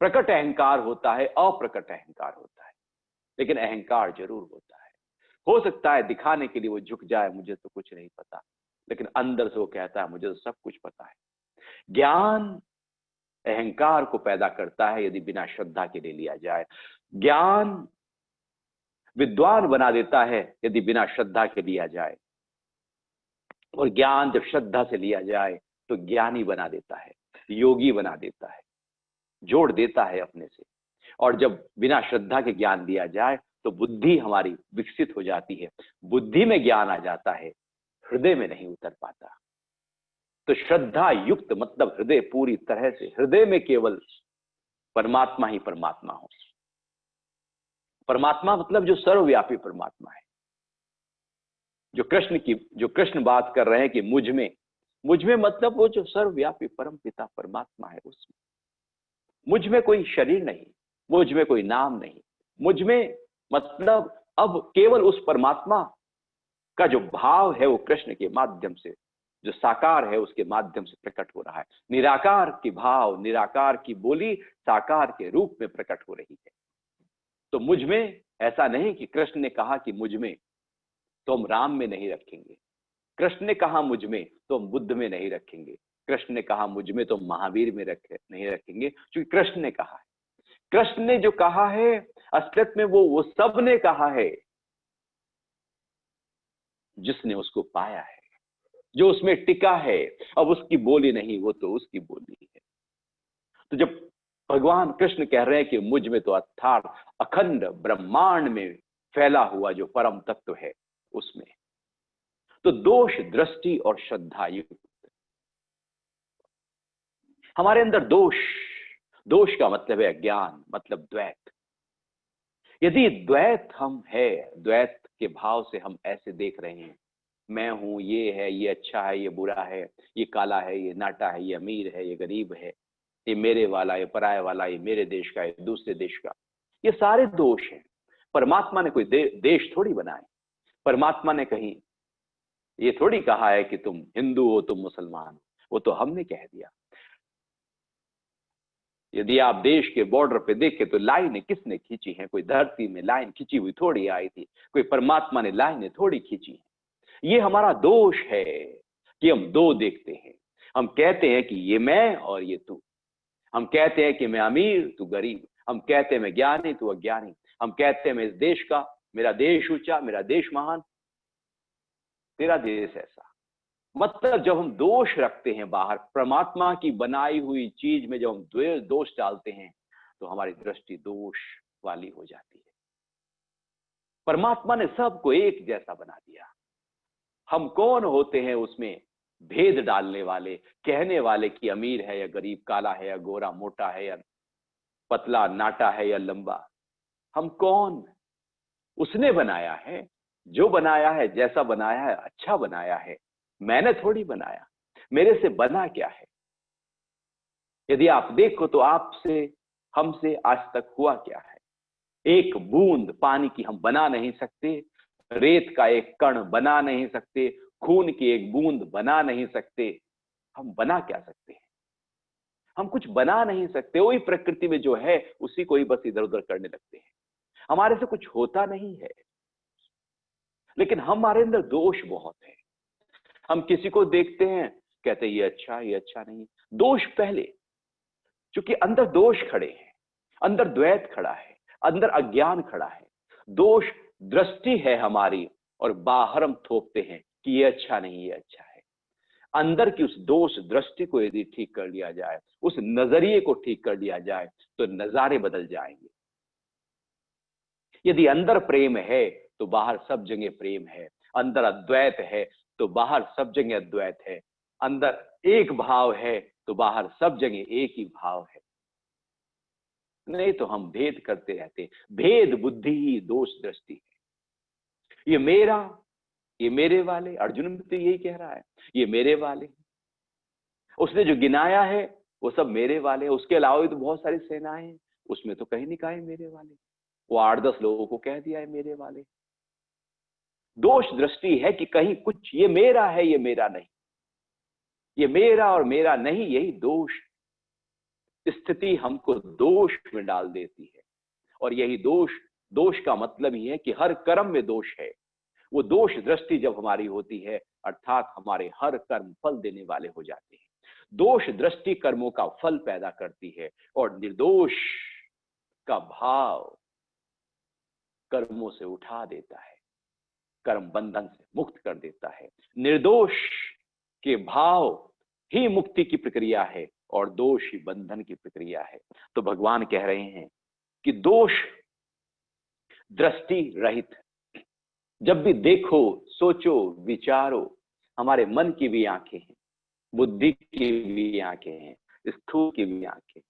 प्रकट अहंकार होता है, अप्रकट अहंकार होता है, लेकिन अहंकार जरूर होता है। हो सकता है दिखाने के लिए वो झुक जाए, मुझे तो कुछ नहीं पता, लेकिन अंदर से वो कहता है मुझे तो सब कुछ पता है। ज्ञान अहंकार को पैदा करता है यदि बिना श्रद्धा के ले लिया जाए। ज्ञान विद्वान बना देता है यदि बिना श्रद्धा के लिया जाए, और ज्ञान जब श्रद्धा से लिया जाए तो ज्ञानी बना देता है, योगी बना देता है, जोड़ देता है अपने से। और जब बिना श्रद्धा के ज्ञान दिया जाए तो बुद्धि हमारी विकसित हो जाती है, बुद्धि में ज्ञान आ जाता है, हृदय में नहीं उतर पाता। तो श्रद्धा युक्त मतलब हृदय पूरी तरह से, हृदय में केवल परमात्मा ही परमात्मा हो। परमात्मा मतलब जो सर्वव्यापी परमात्मा है, जो कृष्ण बात कर रहे हैं कि मुझ में मतलब वो जो सर्वव्यापी परम पिता परमात्मा है, उसमें मुझ में कोई शरीर नहीं, मुझ में कोई नाम नहीं, मुझ में मतलब अब केवल उस परमात्मा का जो भाव है वो कृष्ण के माध्यम से, जो साकार है उसके माध्यम से प्रकट हो रहा है। निराकार की भाव, निराकार की बोली साकार के रूप में प्रकट हो रही है। तो मुझ में ऐसा नहीं कि कृष्ण ने कहा कि मुझ में तो हम राम में नहीं रखेंगे, कृष्ण ने कहा मुझ में तो हम बुद्ध में नहीं रखेंगे, कृष्ण ने कहा मुझ में तो महावीर में नहीं रखेंगे, क्योंकि कृष्ण ने कहा है। कृष्ण ने जो कहा है असलियत में वो सब ने कहा है जिसने उसको पाया है। जो उसमें टिका है, अब उसकी बोली नहीं, वो तो उसकी बोली है। तो जब भगवान कृष्ण कह रहे हैं कि मुझ में तो अर्थात अखंड ब्रह्मांड में फैला हुआ जो परम तत्व है उसमें, तो दोष दृष्टि और श्रद्धा युक्त हमारे अंदर दोष, दोष का मतलब है अज्ञान, मतलब द्वैत। यदि द्वैत हम है, द्वैत के भाव से हम ऐसे देख रहे हैं, मैं हूं, ये है, ये अच्छा है, ये बुरा है, ये काला है, ये नाटा है, ये अमीर है, ये गरीब है, ये मेरे वाला, ये पराये वाला, ये मेरे देश का, ये दूसरे देश का, ये सारे दोष हैं। परमात्मा ने कोई देश थोड़ी बनाए। परमात्मा ने कहीं ये थोड़ी कहा है कि तुम हिंदू हो, तुम मुसलमान हो, वो तो हमने कह दिया। यदि आप देश के बॉर्डर पे देखें तो लाइनें किसने खींची हैं? कोई धरती में लाइन खींची हुई थोड़ी आई थी, कोई परमात्मा ने लाइनें थोड़ी खींची हैं। ये हमारा दोष है कि हम दो देखते हैं। हम कहते हैं कि ये मैं और ये तू। हम कहते हैं कि मैं अमीर, तू गरीब। हम कहते हैं मैं ज्ञानी, तू अज्ञानी। हम कहते हैं मैं इस देश का, मेरा देश ऊंचा, मेरा देश महान, तेरा देश ऐसा। मतलब जब हम दोष रखते हैं बाहर, परमात्मा की बनाई हुई चीज में जब हम दोष डालते हैं तो हमारी दृष्टि दोष वाली हो जाती है। परमात्मा ने सबको एक जैसा बना दिया। हम कौन होते हैं उसमें भेद डालने वाले, कहने वाले कि अमीर है या गरीब, काला है या गोरा, मोटा है या पतला, नाटा है या लंबा? हम कौन? उसने बनाया है। जो बनाया है, जैसा बनाया है, अच्छा बनाया है। मैंने थोड़ी बनाया। मेरे से बना क्या है? यदि आप देखो तो आपसे, हमसे आज तक हुआ क्या है? एक बूंद पानी की हम बना नहीं सकते, रेत का एक कण बना नहीं सकते, खून की एक बूंद बना नहीं सकते। हम बना क्या सकते हैं? हम कुछ बना नहीं सकते। वही प्रकृति में जो है उसी को ही बस इधर उधर करने लगते हैं। हमारे से कुछ होता नहीं है। लेकिन हमारे अंदर दोष बहुत है। हम किसी को देखते हैं, कहते हैं ये अच्छा, ये अच्छा नहीं। दोष पहले, क्योंकि अंदर दोष खड़े हैं, अंदर द्वैत खड़ा है, अंदर अज्ञान खड़ा है। दोष दृष्टि है हमारी, और बाहर हम थोपते हैं कि ये अच्छा नहीं, ये अच्छा है। अंदर की उस दोष दृष्टि को यदि ठीक कर लिया जाए, उस नजरिए को ठीक कर लिया जाए, तो नजारे बदल जाएंगे। यदि अंदर प्रेम है तो बाहर सब जगह प्रेम है। अंदर अद्वैत है तो बाहर सब जगह अद्वैत है। अंदर एक भाव है तो बाहर सब जगह एक ही भाव है। नहीं तो हम भेद करते रहते। भेद बुद्धि ही दोष दृष्टि है। ये मेरा, ये मेरे वाले। अर्जुन भी तो यही कह रहा है, ये मेरे वाले। उसने जो गिनाया है वो सब मेरे वाले। उसके अलावा भी तो बहुत सारी सेनाएं हैं, उसमें तो कहीं नहीं कहा है मेरे वाले। वो 8-10 लोगों को कह दिया है मेरे वाले। दोष दृष्टि है कि कहीं कुछ ये मेरा है, ये मेरा नहीं। ये मेरा और मेरा नहीं, यही दोष स्थिति हमको दोष में डाल देती है। और यही दोष, दोष का मतलब ही है कि हर कर्म में दोष है। वो दोष दृष्टि जब हमारी होती है, अर्थात हमारे हर कर्म फल देने वाले हो जाते हैं। दोष दृष्टि कर्मों का फल पैदा करती है, और निर्दोष का भाव कर्मों से उठा देता है, कर्म बंधन से मुक्त कर देता है। निर्दोष के भाव ही मुक्ति की प्रक्रिया है, और दोष ही बंधन की प्रक्रिया है। तो भगवान कह रहे हैं कि दोष दृष्टि रहित, जब भी देखो, सोचो, विचारो, हमारे मन की भी आंखें हैं, बुद्धि की भी आंखें हैं, स्थूल की भी आंखें,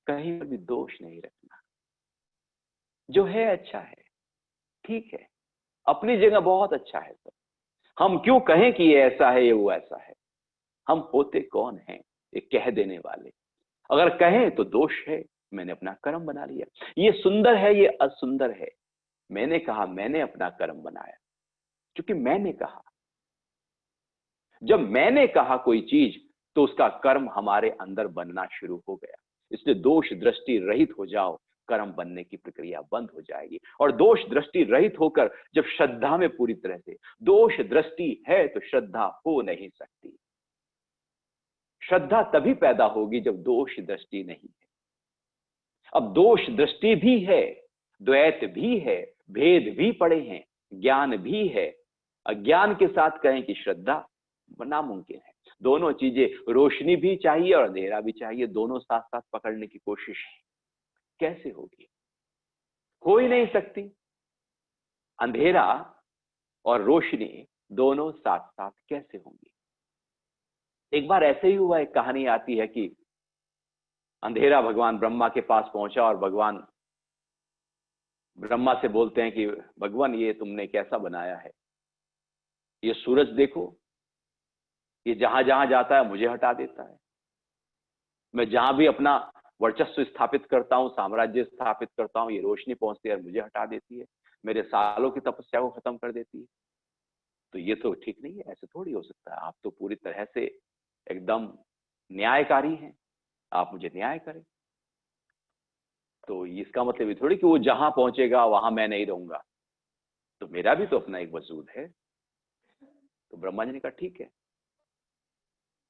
कहीं पर भी दोष नहीं रखना। जो है अच्छा है, ठीक है, अपनी जगह बहुत अच्छा है। तो हम क्यों कहें कि ये ऐसा है, ये वो ऐसा है? हम होते कौन हैं ये कह देने वाले? अगर कहें तो दोष है, मैंने अपना कर्म बना लिया। ये सुंदर है, ये असुंदर है, मैंने कहा, मैंने अपना कर्म बनाया, क्योंकि मैंने कहा। जब मैंने कहा कोई चीज, तो उसका कर्म हमारे अंदर बनना शुरू हो गया। इसलिए दोष दृष्टि रहित हो जाओ, कर्म बनने की प्रक्रिया बंद हो जाएगी। और दोष दृष्टि रहित होकर जब श्रद्धा में पूरी तरह से, दोष दृष्टि है तो श्रद्धा हो नहीं सकती। श्रद्धा तभी पैदा होगी जब दोष दृष्टि नहीं है। अब दोष दृष्टि भी है, द्वैत भी है, भेद भी पड़े हैं, ज्ञान भी है, अज्ञान के साथ कहें कि श्रद्धा, नामुमकिन है। दोनों चीजें, रोशनी भी चाहिए और अंधेरा भी चाहिए, दोनों साथ साथ पकड़ने की कोशिश कैसे होगी? हो ही नहीं सकती। अंधेरा और रोशनी दोनों साथ साथ कैसे होंगी? एक बार ऐसे ही हुआ, एक कहानी आती है कि अंधेरा भगवान ब्रह्मा के पास पहुंचा और भगवान ब्रह्मा से बोलते हैं कि भगवान, ये तुमने कैसा बनाया है? ये सूरज देखो, ये जहां जहां जाता है मुझे हटा देता है। मैं जहां भी अपना वर्चस्व स्थापित करता हूं, साम्राज्य स्थापित करता हूं, ये रोशनी पहुंचती है मुझे हटा देती है, मेरे सालों की तपस्या को खत्म कर देती है। तो ये तो ठीक नहीं है, ऐसे थोड़ी हो सकता है। आप तो पूरी तरह से एकदम न्यायकारी हैं, आप मुझे न्याय करें। तो इसका मतलब ये थोड़ी कि वो जहां पहुंचेगा वहां मैं नहीं रहूंगा, तो मेरा भी तो अपना एक वजूद है। तो ब्रह्मा जी ने कहा ठीक है।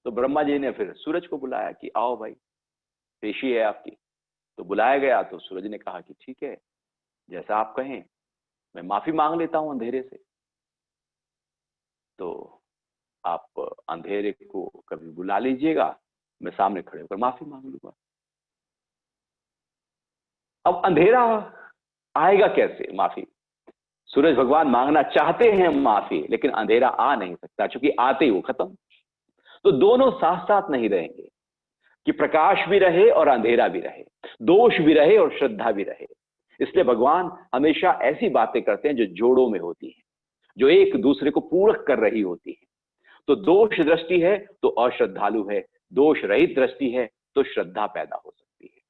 तो ब्रह्मा जी ने फिर सूरज को बुलाया कि आओ भाई, पेशी है आपकी। तो बुलाया गया तो सूरज ने कहा कि ठीक है, जैसा आप कहें, मैं माफी मांग लेता हूं अंधेरे से। तो आप अंधेरे को कभी बुला लीजिएगा, मैं सामने खड़े होकर माफी मांग लूंगा। अब अंधेरा आएगा कैसे माफी? सूरज भगवान मांगना चाहते हैं माफी, लेकिन अंधेरा आ नहीं सकता, क्योंकि आते ही वो खत्म। तो दोनों साथ साथ नहीं रहेंगे कि प्रकाश भी रहे और अंधेरा भी रहे, दोष भी रहे और श्रद्धा भी रहे। इसलिए भगवान हमेशा ऐसी बातें करते हैं जो जोड़ों में होती हैं, जो एक दूसरे को पूरक कर रही होती है। तो दोष दृष्टि है तो अश्रद्धालु है, दोष रहित दृष्टि है तो श्रद्धा पैदा हो सकती है।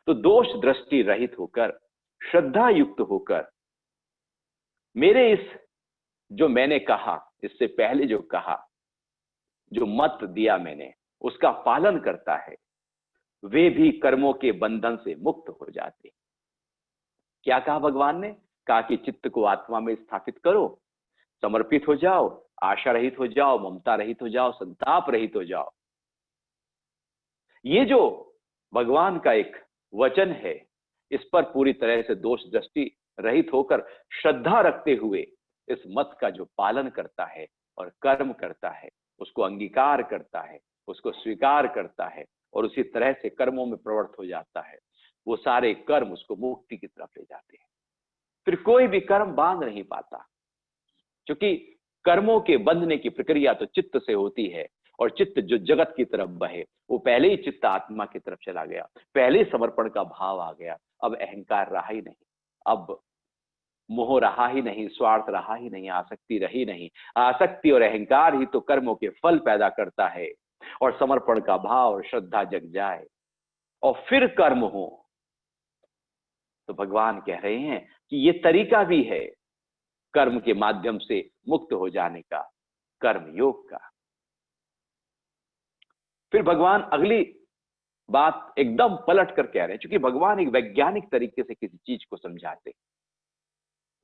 तो दोष दृष्टि रहित होकर, श्रद्धा युक्त होकर, मेरे इस जो मैंने कहा, इससे पहले जो कहा, जो मत दिया मैंने, उसका पालन करता है, वे भी कर्मों के बंधन से मुक्त हो जाते। क्या कहा भगवान ने? कहा कि चित्त को आत्मा में स्थापित करो, समर्पित हो जाओ, आशा रहित हो जाओ, ममता रहित हो जाओ, संताप रहित हो जाओ। ये जो भगवान का एक वचन है, इस पर पूरी तरह से दोष दृष्टि रहित होकर श्रद्धा रखते हुए इस मत का जो पालन करता है और कर्म करता है, उसको अंगीकार करता है, उसको स्वीकार करता है और उसी तरह से कर्मों में प्रवृत्त हो जाता है, वो सारे कर्म उसको मुक्ति की तरफ ले जाते हैं। फिर कोई भी कर्म बांध नहीं पाता, क्योंकि कर्मों के बंधने की प्रक्रिया तो चित्त से होती है, और चित्त जो जगत की तरफ बहे, वो पहले ही चित्त आत्मा की तरफ चला गया, पहले ही समर्पण का भाव आ गया। अब अहंकार रहा ही नहीं, अब मोह रहा ही नहीं, स्वार्थ रहा ही नहीं, आसक्ति रही नहीं। आसक्ति और अहंकार ही तो कर्मों के फल पैदा करता है, और समर्पण का भाव और श्रद्धा जग जाए और फिर कर्म हो। तो भगवान कह रहे हैं कि ये तरीका भी है कर्म के माध्यम से मुक्त हो जाने का, कर्म योग का। फिर भगवान अगली बात एकदम पलट कर कह रहे हैं, क्योंकि भगवान एक वैज्ञानिक तरीके से किसी चीज को समझाते।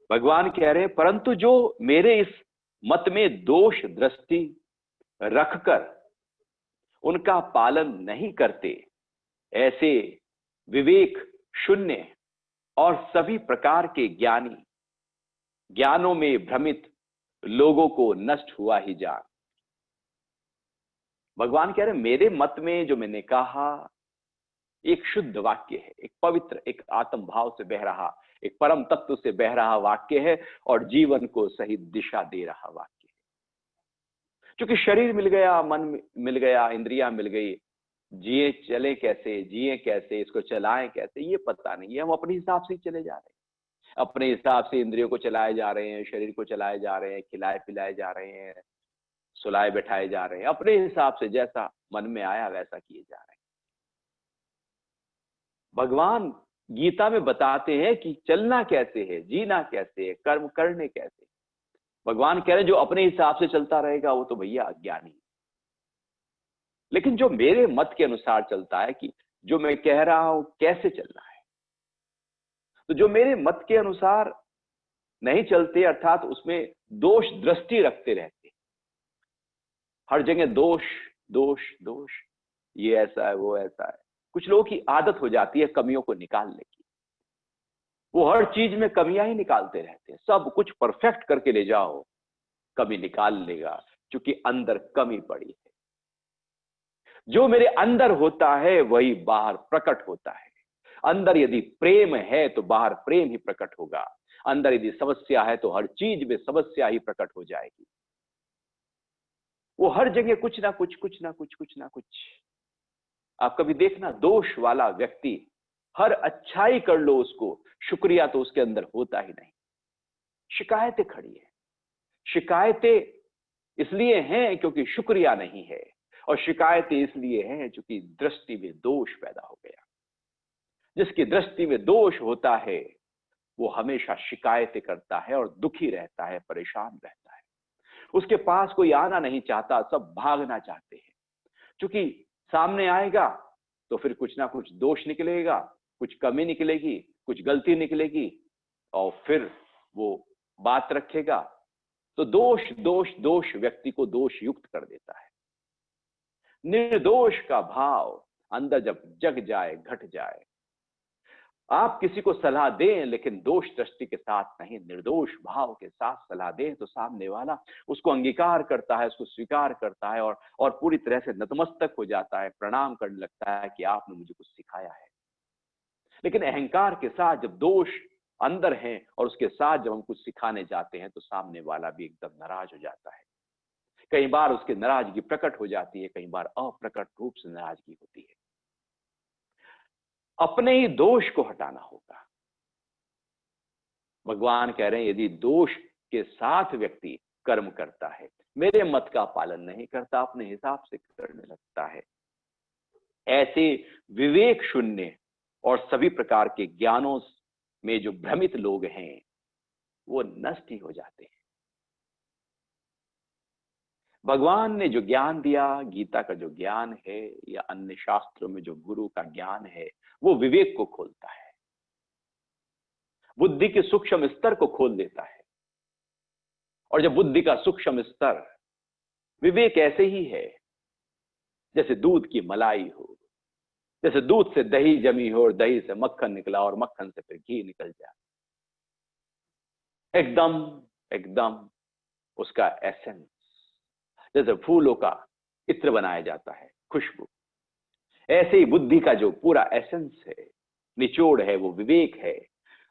भगवान कह रहे हैं, परंतु जो मेरे इस मत में दोष दृष्टि रखकर उनका पालन नहीं करते, ऐसे विवेक शून्य और सभी प्रकार के ज्ञानी, ज्ञानों में भ्रमित लोगों को नष्ट हुआ ही जान। भगवान कह रहे हैं, मेरे मत में जो मैंने कहा एक शुद्ध वाक्य है, एक पवित्र, एक आत्म भाव से बह रहा, एक परम तत्व से बह रहा वाक्य है, और जीवन को सही दिशा दे रहा वाक्य है। क्योंकि शरीर मिल गया, मन मिल गया, इंद्रियां मिल गई, जिए चले कैसे, जिए कैसे, इसको चलाएं कैसे, ये पता नहीं है। हम अपने हिसाब से ही चले जा रहे हैं, अपने हिसाब से इंद्रियों को चलाए जा रहे हैं, शरीर को चलाए जा रहे हैं, खिलाए पिलाए जा रहे हैं, सुलाए बैठाए जा रहे हैं, अपने हिसाब से जैसा मन में आया वैसा किए जा रहे हैं। भगवान गीता में बताते हैं कि चलना कैसे है, जीना कैसे है, कर्म करने कैसे। भगवान कह रहे हैं, जो अपने हिसाब से चलता रहेगा वो तो भैया अज्ञानी। लेकिन जो मेरे मत के अनुसार चलता है, कि जो मैं कह रहा हूं कैसे चलना है, तो जो मेरे मत के अनुसार नहीं चलते, अर्थात उसमें दोष दृष्टि रखते रहते, हर जगह दोष दोष दोष, ये ऐसा है, वो ऐसा है। कुछ लोगों की आदत हो जाती है कमियों को निकालने की, वो हर चीज में कमियां ही निकालते रहते हैं, सब कुछ परफेक्ट करके ले जाओ, कमी निकाल लेगा, क्योंकि अंदर कमी पड़ी है। जो मेरे अंदर होता है वही बाहर प्रकट होता है। अंदर यदि प्रेम है तो बाहर प्रेम ही प्रकट होगा। अंदर यदि समस्या है तो हर चीज में समस्या ही प्रकट हो जाएगी। वो हर जगह कुछ ना कुछ, कुछ ना कुछ, कुछ ना कुछ। आप कभी देखना, दोष वाला व्यक्ति, हर अच्छाई कर लो उसको, शुक्रिया तो उसके अंदर होता ही नहीं। शिकायतें खड़ी है। शिकायतें इसलिए हैं क्योंकि शुक्रिया नहीं है, और शिकायतें इसलिए हैं क्योंकि दृष्टि में दोष पैदा हो गया। जिसकी दृष्टि में दोष होता है वो हमेशा शिकायतें करता है और दुखी रहता है, परेशान रहता है। उसके पास कोई आना नहीं चाहता, सब भागना चाहते हैं। क्योंकि सामने आएगा तो फिर कुछ ना कुछ दोष निकलेगा, कुछ कमी निकलेगी, कुछ गलती निकलेगी, और फिर वो बात रखेगा। तो दोष दोष दोष व्यक्ति को दोष युक्त कर देता है। निर्दोष का भाव अंदर जब जग जाए, घट जाए, आप किसी को सलाह दें लेकिन दोष दृष्टि के साथ नहीं, निर्दोष भाव के साथ सलाह दें, तो सामने वाला उसको अंगीकार करता है, उसको स्वीकार करता है, और पूरी तरह से नतमस्तक हो जाता है, प्रणाम करने लगता है कि आपने मुझे कुछ सिखाया है। लेकिन अहंकार के साथ जब दोष अंदर है और उसके साथ जब हम कुछ सिखाने जाते हैं तो सामने वाला भी एकदम नाराज हो जाता है। कई बार उसकी नाराजगी प्रकट हो जाती है, कई बार अप्रकट रूप से नाराजगी होती है। अपने ही दोष को हटाना होगा। भगवान कह रहे हैं यदि दोष के साथ व्यक्ति कर्म करता है, मेरे मत का पालन नहीं करता, अपने हिसाब से करने लगता है, ऐसे विवेक शून्य और सभी प्रकार के ज्ञानों में जो भ्रमित लोग हैं वो नष्ट ही हो जाते हैं। भगवान ने जो ज्ञान दिया, गीता का जो ज्ञान है या अन्य शास्त्रों में जो गुरु का ज्ञान है, वो विवेक को खोलता है, बुद्धि के सूक्ष्म स्तर को खोल देता है। और जब बुद्धि का सूक्ष्म स्तर, विवेक ऐसे ही है जैसे दूध की मलाई हो, जैसे दूध से दही जमी हो और दही से मक्खन निकला और मक्खन से फिर घी निकल जाए। एकदम एकदम उसका एसेंस, जैसे फूलों का इत्र बनाया जाता है, खुशबू, ऐसे ही बुद्धि का जो पूरा एसेंस है, निचोड़ है, वो विवेक है।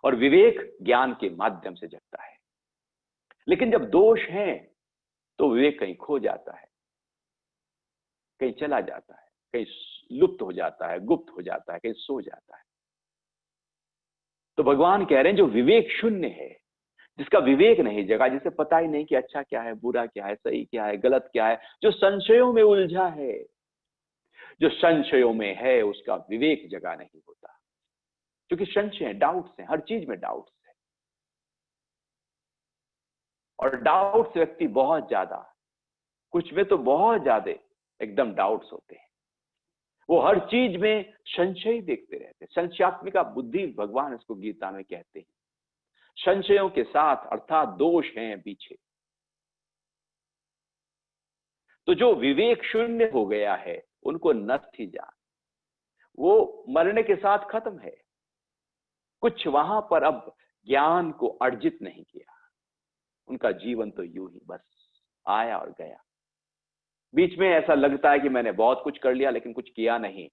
और विवेक ज्ञान के माध्यम से जगता है। लेकिन जब दोष है तो विवेक कहीं खो जाता है, कहीं चला जाता है, कहीं लुप्त हो जाता है, गुप्त हो जाता है, कहीं सो जाता है। तो भगवान कह रहे हैं जो विवेक शून्य है, जिसका विवेक नहीं जगा, जिसे पता ही नहीं कि अच्छा क्या है, बुरा क्या है, सही क्या है, गलत क्या है, जो संशयों में उलझा है, जो संशयों में है, उसका विवेक जगा नहीं होता। क्योंकि संशय है, डाउट्स हैं, हर चीज में डाउट्स है। और डाउट्स व्यक्ति बहुत ज्यादा, कुछ में तो बहुत ज्यादा एकदम डाउट्स होते हैं। वो हर चीज में संशय देखते रहते हैं। संशयात्मिका बुद्धि भगवान इसको गीता में कहते हैं। संशयों के साथ अर्थात दोष हैं पीछे। तो जो विवेक शून्य हो गया है उनको नष्ट ही जान, वो मरने के साथ खत्म है। कुछ वहां पर अब ज्ञान को अर्जित नहीं किया, उनका जीवन तो यूं ही बस आया और गया। बीच में ऐसा लगता है कि मैंने बहुत कुछ कर लिया लेकिन कुछ किया नहीं।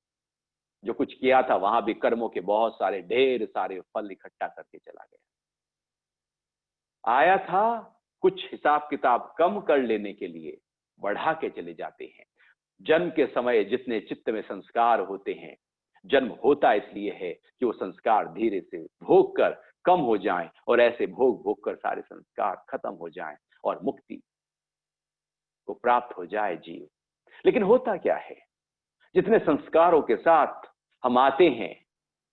जो कुछ किया था वहां भी कर्मों के बहुत सारे ढेर सारे फल इकट्ठा करके चला गया। आया था कुछ हिसाब किताब कम कर लेने के लिए, बढ़ा के चले जाते हैं। जन्म के समय जितने चित्त में संस्कार होते हैं, जन्म होता इसलिए है कि वो संस्कार धीरे से भोग कर कम हो जाएं, और ऐसे भोग भोग कर सारे संस्कार खत्म हो जाएं और मुक्ति को प्राप्त हो जाए जीव। लेकिन होता क्या है, जितने संस्कारों के साथ हम आते हैं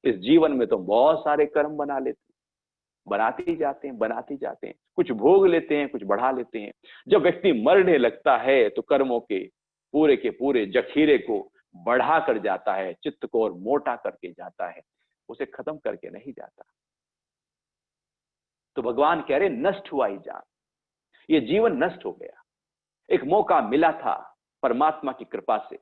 इस जीवन में तो बहुत सारे कर्म बना लेते हैं, बनाते ही जाते हैं, बनाते ही जाते हैं, कुछ भोग लेते हैं, कुछ बढ़ा लेते हैं। जब व्यक्ति मरने लगता है तो कर्मों के पूरे जखीरे को बढ़ा कर जाता है, चित्त को और मोटा करके जाता है, उसे खत्म करके नहीं जाता। तो भगवान कह रहे नष्ट हुआ ही जान, ये जीवन नष्ट हो गया। एक मौका मिला था परमात्मा की कृपा से,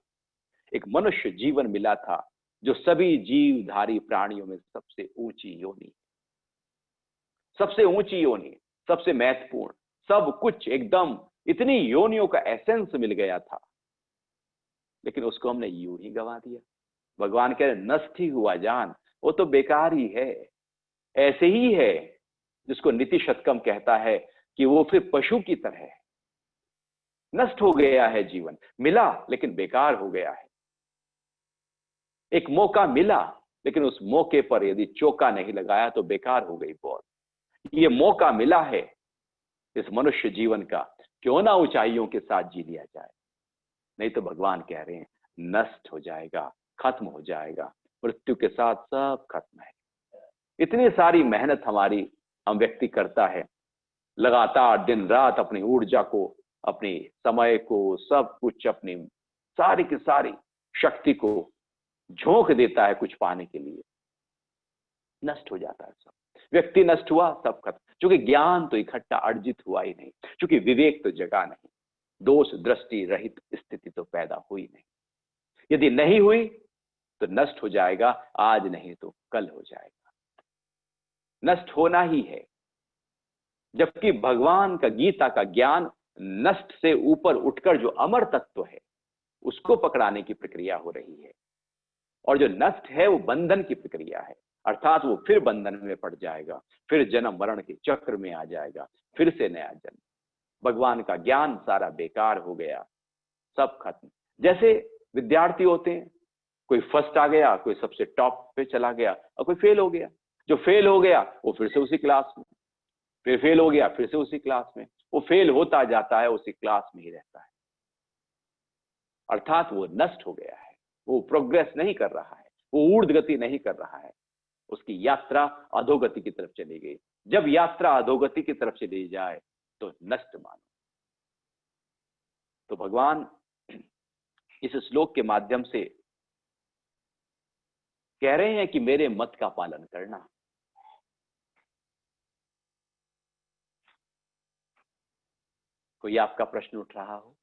एक मनुष्य जीवन मिला था जो सभी जीवधारी प्राणियों में सबसे ऊंची योनि, सबसे ऊंची योनि, सबसे महत्वपूर्ण, सब कुछ एकदम इतनी योनियों का एसेंस मिल गया था, लेकिन उसको हमने यूं ही गंवा दिया। भगवान कह रहे नष्ट ही हुआ जान, वो तो बेकार ही है। ऐसे ही है जिसको नीति शतकम कहता है कि वो फिर पशु की तरह है, नष्ट हो गया है जीवन, मिला लेकिन बेकार हो गया है। एक मौका मिला, लेकिन उस मौके पर यदि चौका नहीं लगाया तो बेकार हो गई बॉल। ये मौका मिला है इस मनुष्य जीवन का, क्यों ना ऊंचाइयों के साथ जी लिया जाए, नहीं तो भगवान कह रहे हैं नष्ट हो जाएगा, खत्म हो जाएगा, मृत्यु के साथ सब खत्म है। इतनी सारी मेहनत हमारी हम व्यक्ति करता है, लगातार दिन रात अपनी ऊर्जा को, अपनी समय को, सब कुछ अपनी सारी की सारी शक्ति को झोंक देता है कुछ पाने के लिए, नष्ट हो जाता है सब। व्यक्ति नष्ट हुआ, सब खत्म। क्योंकि ज्ञान तो इकट्ठा अर्जित हुआ ही नहीं, क्योंकि विवेक तो जगा नहीं, दोष दृष्टि रहित स्थिति तो पैदा हुई नहीं। यदि नहीं हुई तो नष्ट हो जाएगा, आज नहीं तो कल हो जाएगा, नष्ट होना ही है। जबकि भगवान का, गीता का ज्ञान नष्ट से ऊपर उठकर जो अमर तत्व है उसको पकड़ाने की प्रक्रिया हो रही है, और जो नष्ट है वो बंधन की प्रक्रिया है, अर्थात वो फिर बंधन में पड़ जाएगा, फिर जन्म मरण के चक्र में आ जाएगा, फिर से नया जन्म। भगवान का ज्ञान सारा बेकार हो गया, सब खत्म। जैसे विद्यार्थी होते हैं, कोई फर्स्ट आ गया, कोई सबसे टॉप पे चला गया, और कोई फेल हो गया। जो फेल हो गया वो फिर से उसी क्लास में, फिर फेल हो गया फिर से उसी क्लास में, वो फेल होता जाता है, उसी क्लास में ही रहता है, अर्थात वो नष्ट हो गया है, वो प्रोग्रेस नहीं कर रहा है, वो ऊर्ध्व गति नहीं कर रहा है, उसकी यात्रा अधोगति की तरफ चली गई। जब यात्रा अधोगति की तरफ चली जाए तो नष्ट मानो। तो भगवान इस श्लोक के माध्यम से कह रहे हैं कि मेरे मत का पालन करना। कोई आपका प्रश्न उठ रहा हो?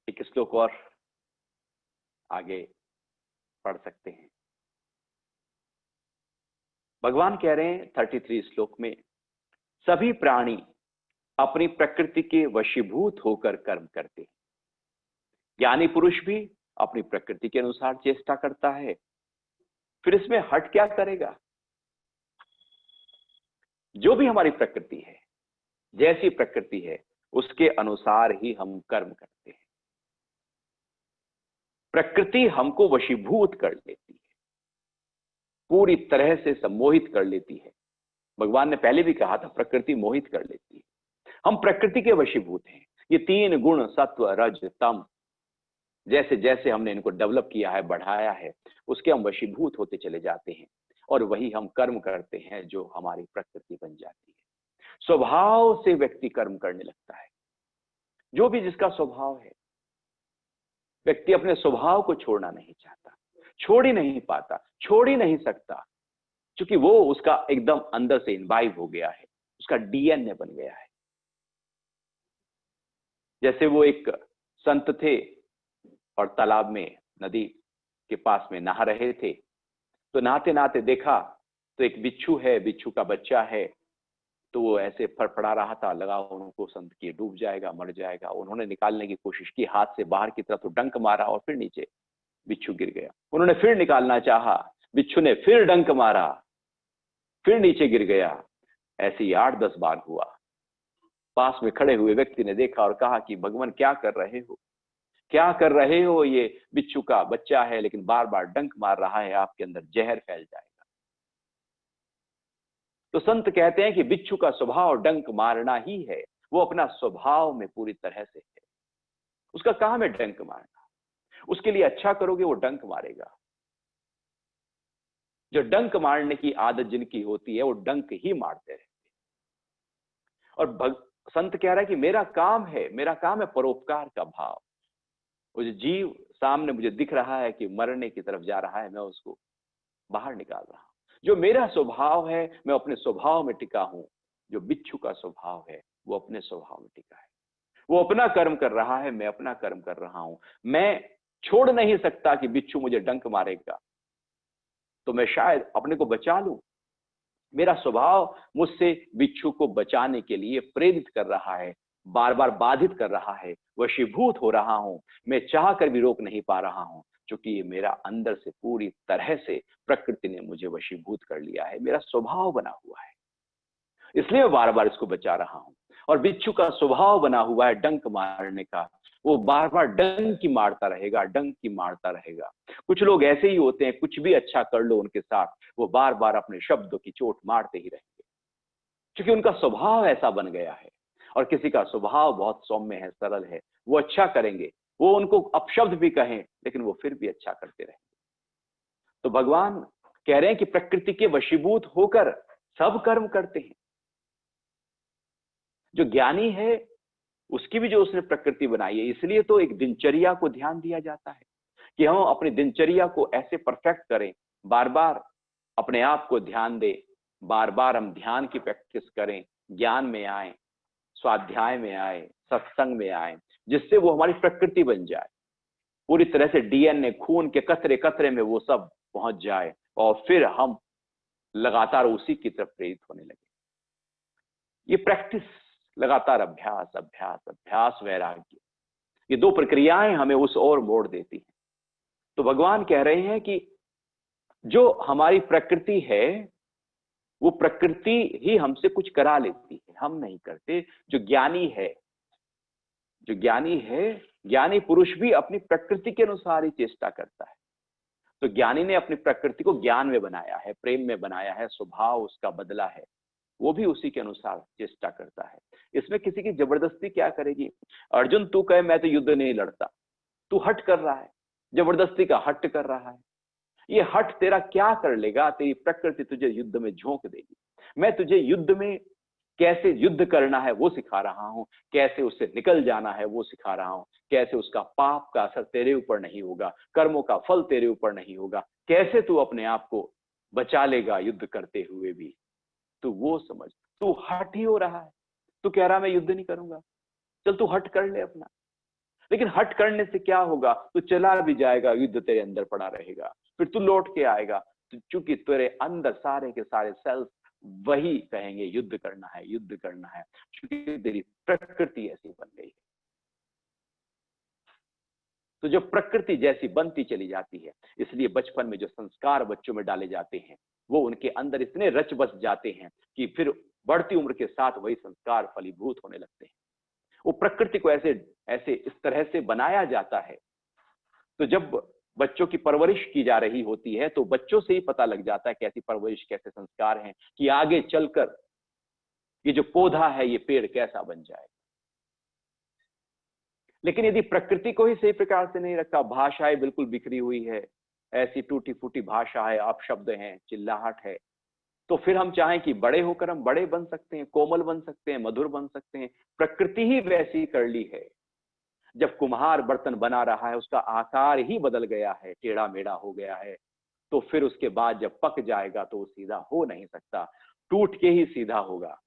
एक श्लोक और आगे पढ़ सकते हैं। भगवान कह रहे हैं 33 श्लोक में, सभी प्राणी अपनी प्रकृति के वशीभूत होकर कर्म करते हैं। ज्ञानी पुरुष भी अपनी प्रकृति के अनुसार चेष्टा करता है, फिर इसमें हट क्या करेगा? जो भी हमारी प्रकृति है, जैसी प्रकृति है उसके अनुसार ही हम कर्म करते हैं। प्रकृति हमको वशीभूत कर लेती है, पूरी तरह से सम्मोहित कर लेती है। भगवान ने पहले भी कहा था प्रकृति मोहित कर लेती है। हम प्रकृति के वशीभूत हैं। ये 3 गुण सत्व रज तम, जैसे जैसे हमने इनको डेवलप किया है, बढ़ाया है, उसके हम वशीभूत होते चले जाते हैं, और वही हम कर्म करते हैं जो हमारी प्रकृति बन जाती है। स्वभाव से व्यक्ति कर्म करने लगता है, जो भी जिसका स्वभाव है। व्यक्ति अपने स्वभाव को छोड़ना नहीं चाहता, छोड़ ही नहीं पाता, छोड़ ही नहीं सकता, क्योंकि वो उसका एकदम अंदर से इनवाइव हो गया है, उसका डीएनए बन गया है। जैसे वो एक संत थे और तालाब में, नदी के पास में नहा रहे थे, तो नहाते नहाते देखा तो एक बिच्छू है, बिच्छू का बच्चा है, तो वो ऐसे फड़फड़ा रहा था, लगा उनको संत की डूब जाएगा, मर जाएगा। उन्होंने निकालने की कोशिश की, हाथ से बाहर की तरफ तो डंक मारा और फिर नीचे बिच्छू गिर गया। उन्होंने फिर निकालना चाहा, बिच्छू ने फिर डंक मारा, फिर नीचे गिर गया। ऐसे ही 8-10 बार हुआ। पास में खड़े हुए व्यक्ति ने देखा और कहा कि भगवान क्या कर रहे हो, क्या कर रहे हो? ये बिच्छू का बच्चा है लेकिन बार बार डंक मार रहा है, आपके अंदर जहर फैल जाएगा। तो संत कहते हैं कि बिच्छू का स्वभाव डंक मारना ही है, वो अपना स्वभाव में पूरी तरह से है, उसका काम है डंक मारना। उसके लिए अच्छा करोगे वो डंक मारेगा। जो डंक मारने की आदत जिनकी होती है वो डंक ही मारते रहते। और संत कह रहा है कि मेरा काम है, मेरा काम है परोपकार का भाव। वो जो जीव सामने मुझे दिख रहा है कि मरने की तरफ जा रहा है, मैं उसको बाहर निकाल रहा हूं। जो मेरा स्वभाव है, मैं अपने स्वभाव में टिका हूं। जो बिच्छू का स्वभाव है, वो अपने स्वभाव में टिका है। वो अपना कर्म कर रहा है, मैं अपना कर्म कर रहा हूं। मैं छोड़ नहीं सकता कि बिच्छू मुझे डंक मारेगा तो मैं शायद अपने को बचा लूं। मेरा स्वभाव मुझसे बिच्छू को बचाने के लिए प्रेरित कर रहा है, बार बार बाधित कर रहा है, वशीभूत हो रहा हूं। मैं चाह कर भी रोक नहीं पा रहा हूं, क्योंकि ये मेरा अंदर से पूरी तरह से प्रकृति ने मुझे वशीभूत कर लिया है, मेरा स्वभाव बना हुआ है। इसलिए मैं बार बार इसको बचा रहा हूं। और बिच्छू का स्वभाव बना हुआ है डंक मारने का। वो बार बार डंक ही मारता रहेगा, डंक ही मारता रहेगा। कुछ लोग ऐसे ही होते हैं, कुछ भी अच्छा कर लो उनके साथ, वो बार बार अपने शब्दों की चोट मारते ही रहेंगे, क्योंकि उनका स्वभाव ऐसा बन गया है। और किसी का स्वभाव बहुत सौम्य है, सरल है, वो अच्छा करेंगे, वो उनको अपशब्द भी कहें लेकिन वो फिर भी अच्छा करते रहेंगे। तो भगवान कह रहे हैं कि प्रकृति के वशीभूत होकर सब कर्म करते हैं। जो ज्ञानी है उसकी भी जो उसने प्रकृति बनाई है, इसलिए तो एक दिनचर्या को ध्यान दिया जाता है कि हम अपनी दिनचर्या को ऐसे परफेक्ट करें, बार बार अपने आप को ध्यान दें, बार बार हम ध्यान की प्रैक्टिस करें, ज्ञान में आए, स्वाध्याय में आए, सत्संग में आए, जिससे वो हमारी प्रकृति बन जाए, पूरी तरह से डीएनए खून के कतरे कतरे में वो सब पहुंच जाए और फिर हम लगातार उसी की तरफ प्रेरित होने लगे। ये प्रैक्टिस, लगातार अभ्यास अभ्यास अभ्यास वैराग्य, ये दो प्रक्रियाएं हमें उस ओर मोड़ देती हैं। तो भगवान कह रहे हैं कि जो हमारी प्रकृति है, वो प्रकृति ही हमसे कुछ करा लेती है, हम नहीं करते। जो ज्ञानी है, जो ज्ञानी है, ज्ञानी पुरुष भी अपनी प्रकृति के अनुसार ही चेष्टा करता है। तो ज्ञानी ने अपनी प्रकृति को ज्ञान में बनाया है, प्रेम में बनाया है, स्वभाव उसका बदला है, वो भी उसी के अनुसार चेष्टा करता है। इसमें किसी की जबरदस्ती क्या करेगी? अर्जुन तू कहे मैं तो युद्ध नहीं लड़ता, तू हट कर रहा है, जबरदस्ती का हट कर रहा है। ये हट तेरा क्या कर लेगा? तेरी प्रकृति तुझे युद्ध में झोंक देगी। मैं तुझे युद्ध में कैसे युद्ध करना है वो सिखा रहा हूं, कैसे उससे निकल जाना है वो सिखा रहा हूं, कैसे उसका पाप का असर तेरे ऊपर नहीं होगा, कर्मों का फल तेरे ऊपर नहीं होगा, कैसे तू अपने आप को बचा लेगा युद्ध करते हुए भी। तू वो समझ, तू हट ही हो रहा है, तू कह रहा मैं युद्ध नहीं करूंगा, चल तू हट कर ले अपना। लेकिन हट करने से क्या होगा? तू चला भी जाएगा, युद्ध तेरे अंदर पड़ा रहेगा, फिर तू लौट के आएगा, चूंकि तेरे अंदर सारे के सारे सेल्स वही कहेंगे युद्ध करना है, युद्ध करना है, क्योंकि तेरी प्रकृति ऐसी बन गई है। तो जो प्रकृति जैसी बनती चली जाती है, इसलिए बचपन में जो संस्कार बच्चों में डाले जाते हैं, वो उनके अंदर इतने रच बस जाते हैं कि फिर बढ़ती उम्र के साथ वही संस्कार फलीभूत होने लगते हैं। वो प्रकृति को ऐसे ऐसे इस तरह से बनाया जाता है। तो जब बच्चों की परवरिश की जा रही होती है, तो बच्चों से ही पता लग जाता है कैसी परवरिश, कैसे संस्कार हैं, कि आगे चलकर ये जो पौधा है, ये पेड़ कैसा बन जाएगा। लेकिन यदि प्रकृति को ही सही प्रकार से नहीं रखा, भाषाएं बिल्कुल बिखरी हुई है, ऐसी टूटी फूटी भाषा है, अपशब्द हैं, चिल्लाहट है, तो फिर हम चाहें कि बड़े होकर हम बड़े बन सकते हैं, कोमल बन सकते हैं, मधुर बन सकते हैं। प्रकृति ही वैसी कर ली है। जब कुम्हार बर्तन बना रहा है, उसका आकार ही बदल गया है, टेढ़ा मेढ़ा हो गया है, तो फिर उसके बाद जब पक जाएगा तो वो सीधा हो नहीं सकता, टूट के ही सीधा होगा।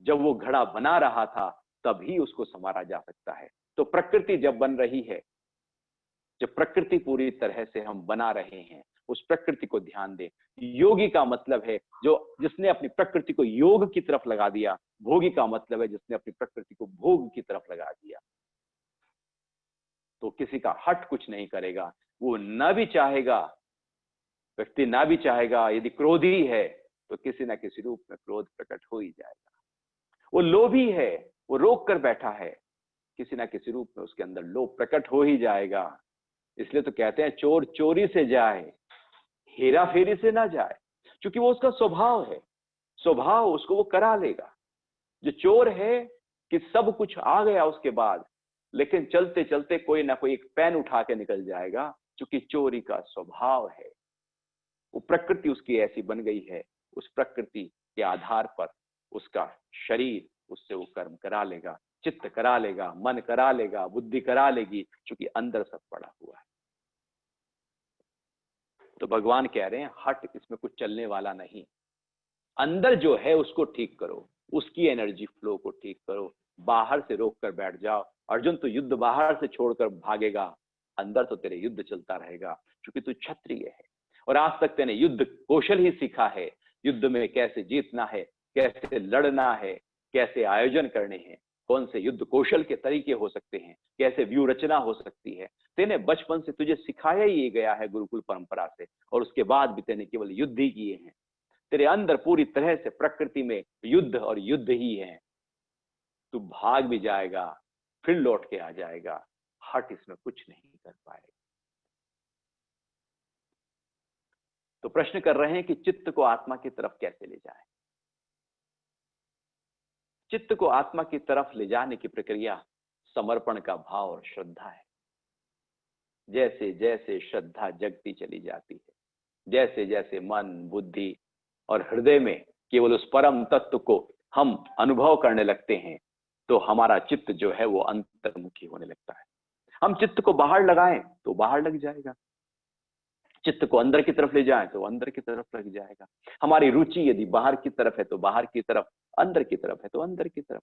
जब वो घड़ा बना रहा था तभी उसको संवारा जा सकता है। तो प्रकृति जब बन रही है, जब प्रकृति पूरी तरह से हम बना रहे हैं, उस प्रकृति को ध्यान दें। योगी का मतलब है जो जिसने अपनी प्रकृति को योग की तरफ लगा दिया, भोगी का मतलब है जिसने अपनी प्रकृति को भोग की तरफ लगा दिया। तो किसी का हट कुछ नहीं करेगा, वो ना भी चाहेगा, व्यक्ति ना भी चाहेगा, यदि क्रोधी है तो किसी ना किसी रूप में क्रोध प्रकट हो ही जाएगा। वो लोभी है, वो रोक कर बैठा है, किसी ना किसी रूप में उसके अंदर लोभ प्रकट हो ही जाएगा। इसलिए तो कहते हैं चोर चोरी से जाए, हेरा फेरी से ना जाए, क्योंकि वो उसका स्वभाव है, स्वभाव उसको वो करा लेगा। जो चोर है कि सब कुछ आ गया उसके बाद, लेकिन चलते चलते कोई ना कोई एक पेन उठा के निकल जाएगा, क्योंकि चोरी का स्वभाव है। वो प्रकृति उसकी ऐसी बन गई है, उस प्रकृति के आधार पर उसका शरीर उससे वो कर्म करा लेगा, चित्त करा लेगा, मन करा लेगा, बुद्धि करा लेगी, क्योंकि अंदर सब पड़ा हुआ है। तो भगवान कह रहे हैं हट, इसमें कुछ चलने वाला नहीं। अंदर जो है उसको ठीक करो, उसकी एनर्जी फ्लो को ठीक करो, बाहर से रोक कर बैठ जाओ। अर्जुन, तो युद्ध बाहर से छोड़कर भागेगा, अंदर तो तेरे युद्ध चलता रहेगा, क्योंकि तू क्षत्रिय है और आज तक तेने युद्ध कौशल ही सीखा है। युद्ध में कैसे जीतना है, कैसे लड़ना है, कैसे आयोजन करने हैं, कौन से युद्ध कौशल के तरीके हो सकते हैं, कैसे व्यू रचना हो सकती है, तेने बचपन से तुझे सिखाया ही गया है गुरुकुल परंपरा से, और उसके बाद भी तेने केवल युद्ध ही किए हैं। तेरे अंदर पूरी तरह से प्रकृति में युद्ध और युद्ध ही है। तू भाग भी जाएगा, फिर लौट के आ जाएगा, हट, इसमें कुछ नहीं कर पाएगा। तो प्रश्न कर रहे हैं कि चित्त को आत्मा की तरफ कैसे ले जाएं? चित्त को आत्मा की तरफ ले जाने की प्रक्रिया समर्पण का भाव और श्रद्धा है। जैसे जैसे श्रद्धा जगती चली जाती है, जैसे जैसे मन, बुद्धि और हृदय में केवल उस परम तत्व को हम अनुभव करने लगते हैं, तो हमारा चित्त जो है वो अंतर्मुखी होने लगता है। हम चित्त को बाहर लगाएं तो बाहर लग जाएगा, चित्त को अंदर की तरफ ले जाएं तो अंदर की तरफ लग जाएगा। हमारी रुचि यदि बाहर की तरफ है तो बाहर की तरफ, अंदर की तरफ है तो अंदर की तरफ।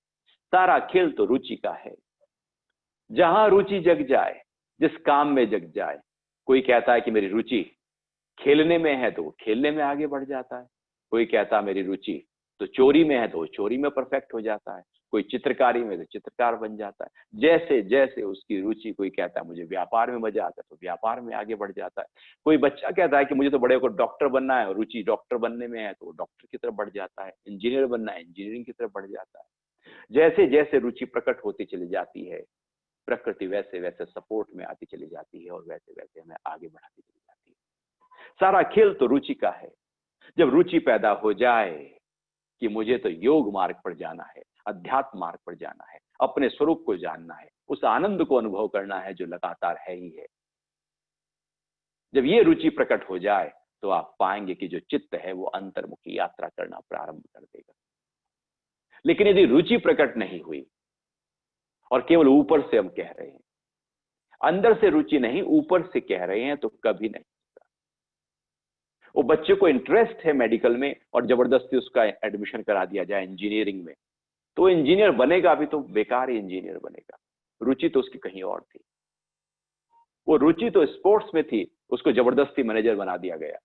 सारा खेल तो रुचि का है। जहां रुचि जग जाए, जिस काम में जग जाए, कोई कहता है कि मेरी रुचि खेलने में है तो वो खेलने में आगे बढ़ जाता है, कोई कहता है मेरी रुचि तो चोरी में है तो वो चोरी में परफेक्ट हो जाता है, कोई चित्रकारी में तो चित्रकार बन जाता है। जैसे जैसे उसकी रुचि, कोई कहता है मुझे व्यापार में मजा आता है तो व्यापार में आगे बढ़ जाता है। कोई बच्चा कहता है कि मुझे तो बड़े होकर डॉक्टर बनना है और रुचि डॉक्टर बनने में है तो वो डॉक्टर की तरफ बढ़ जाता है। इंजीनियर बनना है, इंजीनियरिंग की तरफ बढ़ जाता है। जैसे जैसे रुचि प्रकट होती चली जाती है, प्रकृति वैसे वैसे सपोर्ट में आती चली जाती है और वैसे वैसे हमें आगे बढ़ाती चली जाती है। सारा खेल तो रुचि का है। जब रुचि पैदा हो जाए कि मुझे तो योग मार्ग पर जाना है, अध्यात्म मार्ग पर जाना है, अपने स्वरूप को जानना है, उस आनंद को अनुभव करना है जो लगातार है ही है, जब ये रुचि प्रकट हो जाए तो आप पाएंगे कि जो चित्त है वो अंतर्मुखी यात्रा करना प्रारंभ कर देगा। लेकिन यदि रुचि प्रकट नहीं हुई और केवल ऊपर से हम कह रहे हैं, अंदर से रुचि नहीं ऊपर से कह रहे हैं, तो कभी नहीं होगा। वो बच्चे को इंटरेस्ट है मेडिकल में और जबरदस्ती उसका एडमिशन करा दिया जाए इंजीनियरिंग में, तो इंजीनियर बनेगा भी तो बेकार ही इंजीनियर बनेगा। रुचि तो उसकी कहीं और थी। वो रुचि तो स्पोर्ट्स में थी, उसको जबरदस्ती मैनेजर बना दिया गया।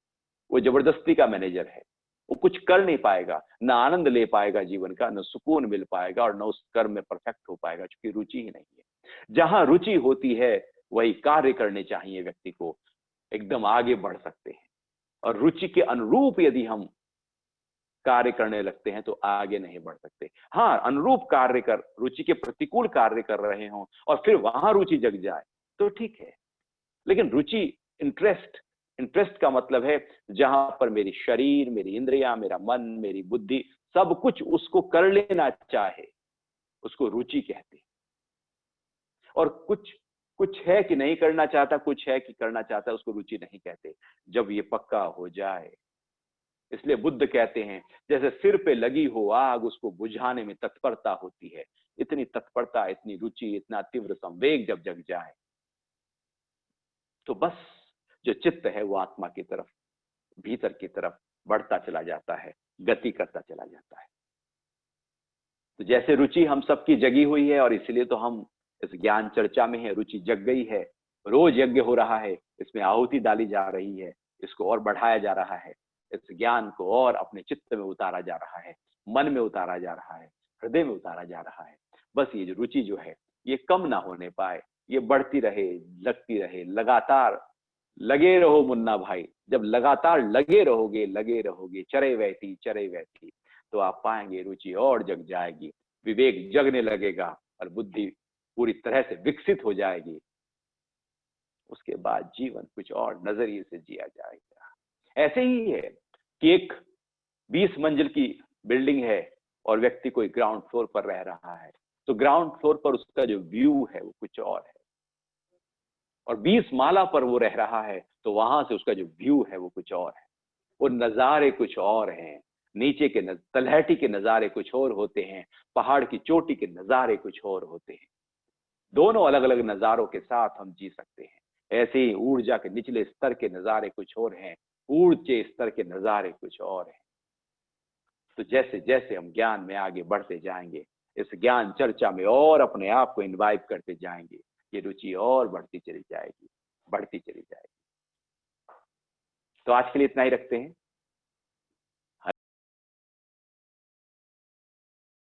वो जबरदस्ती का मैनेजर है, वो कुछ कर नहीं पाएगा, ना आनंद ले पाएगा जीवन का, न सुकून मिल पाएगा और न उस कर्म में परफेक्ट हो पाएगा, क्योंकि रुचि ही नहीं है। जहां रुचि होती है वही कार्य करने चाहिए व्यक्ति को, एकदम आगे बढ़ सकते हैं। और रुचि के अनुरूप यदि हम कार्य करने लगते हैं तो आगे नहीं बढ़ सकते। हाँ, अनुरूप कार्य कर, रुचि के प्रतिकूल कार्य कर रहे हों और फिर वहां रुचि जग जाए तो ठीक है। लेकिन रुचि, इंटरेस्ट का मतलब है जहां पर मेरी शरीर, मेरी इंद्रियां, मेरा मन, मेरी बुद्धि, सब कुछ उसको कर लेना चाहे, उसको रुचि कहते हैं। और कुछ है कि नहीं करना चाहता, कुछ है कि करना चाहता है, उसको रुचि नहीं कहते। जब ये पक्का हो जाए, इसलिए बुद्ध कहते हैं जैसे सिर पे लगी हो आग, उसको बुझाने में तत्परता होती है। इतनी तत्परता, इतनी रुचि, इतना तीव्र संवेग जब जग जाए तो बस जो चित्त है वो आत्मा की तरफ, भीतर की तरफ बढ़ता चला जाता है, गति करता चला जाता है। तो जैसे रुचि हम सबकी जगी हुई है और इसलिए तो हम इस ज्ञान चर्चा में है, रुचि जग गई है, रोज यज्ञ हो रहा है, इसमें आहुति डाली जा रही है, इसको और बढ़ाया जा रहा है, इस ज्ञान को और अपने चित्त में उतारा जा रहा है, मन में उतारा जा रहा है, हृदय में उतारा जा रहा है। बस ये जो रुचि जो है ये कम ना होने पाए, ये बढ़ती रहे, लगती रहे, लगातार लगे रहो मुन्ना भाई। जब लगातार लगे रहोगे चरे वहती, तो आप पाएंगे रुचि और जग जाएगी, विवेक जगने लगेगा और बुद्धि पूरी तरह से विकसित हो जाएगी। उसके बाद जीवन कुछ और नजरिए से जिया जाएगा। ऐसे ही है कि एक 20 मंजिल की बिल्डिंग है और व्यक्ति कोई ग्राउंड फ्लोर पर रह रहा है, तो ग्राउंड फ्लोर पर उसका जो व्यू है वो कुछ और है, और 20 माला पर वो रह रहा है तो वहां से उसका जो व्यू है वो कुछ और है, वो नजारे कुछ और हैं, नीचे के तलहटी के नजारे कुछ और होते हैं, पहाड़ की चोटी के नजारे कुछ और होते हैं। दोनों अलग अलग नजारों के साथ हम जी सकते हैं। ऐसे ही ऊर्जा के निचले स्तर के नजारे कुछ और हैं, ऊंचे स्तर के नजारे कुछ और हैं। तो जैसे जैसे हम ज्ञान में आगे बढ़ते जाएंगे, इस ज्ञान चर्चा में और अपने आप को इन्वाइव करते जाएंगे, ये रुचि और बढ़ती चली जाएगी, बढ़ती चली जाएगी। तो आज के लिए इतना ही रखते हैं।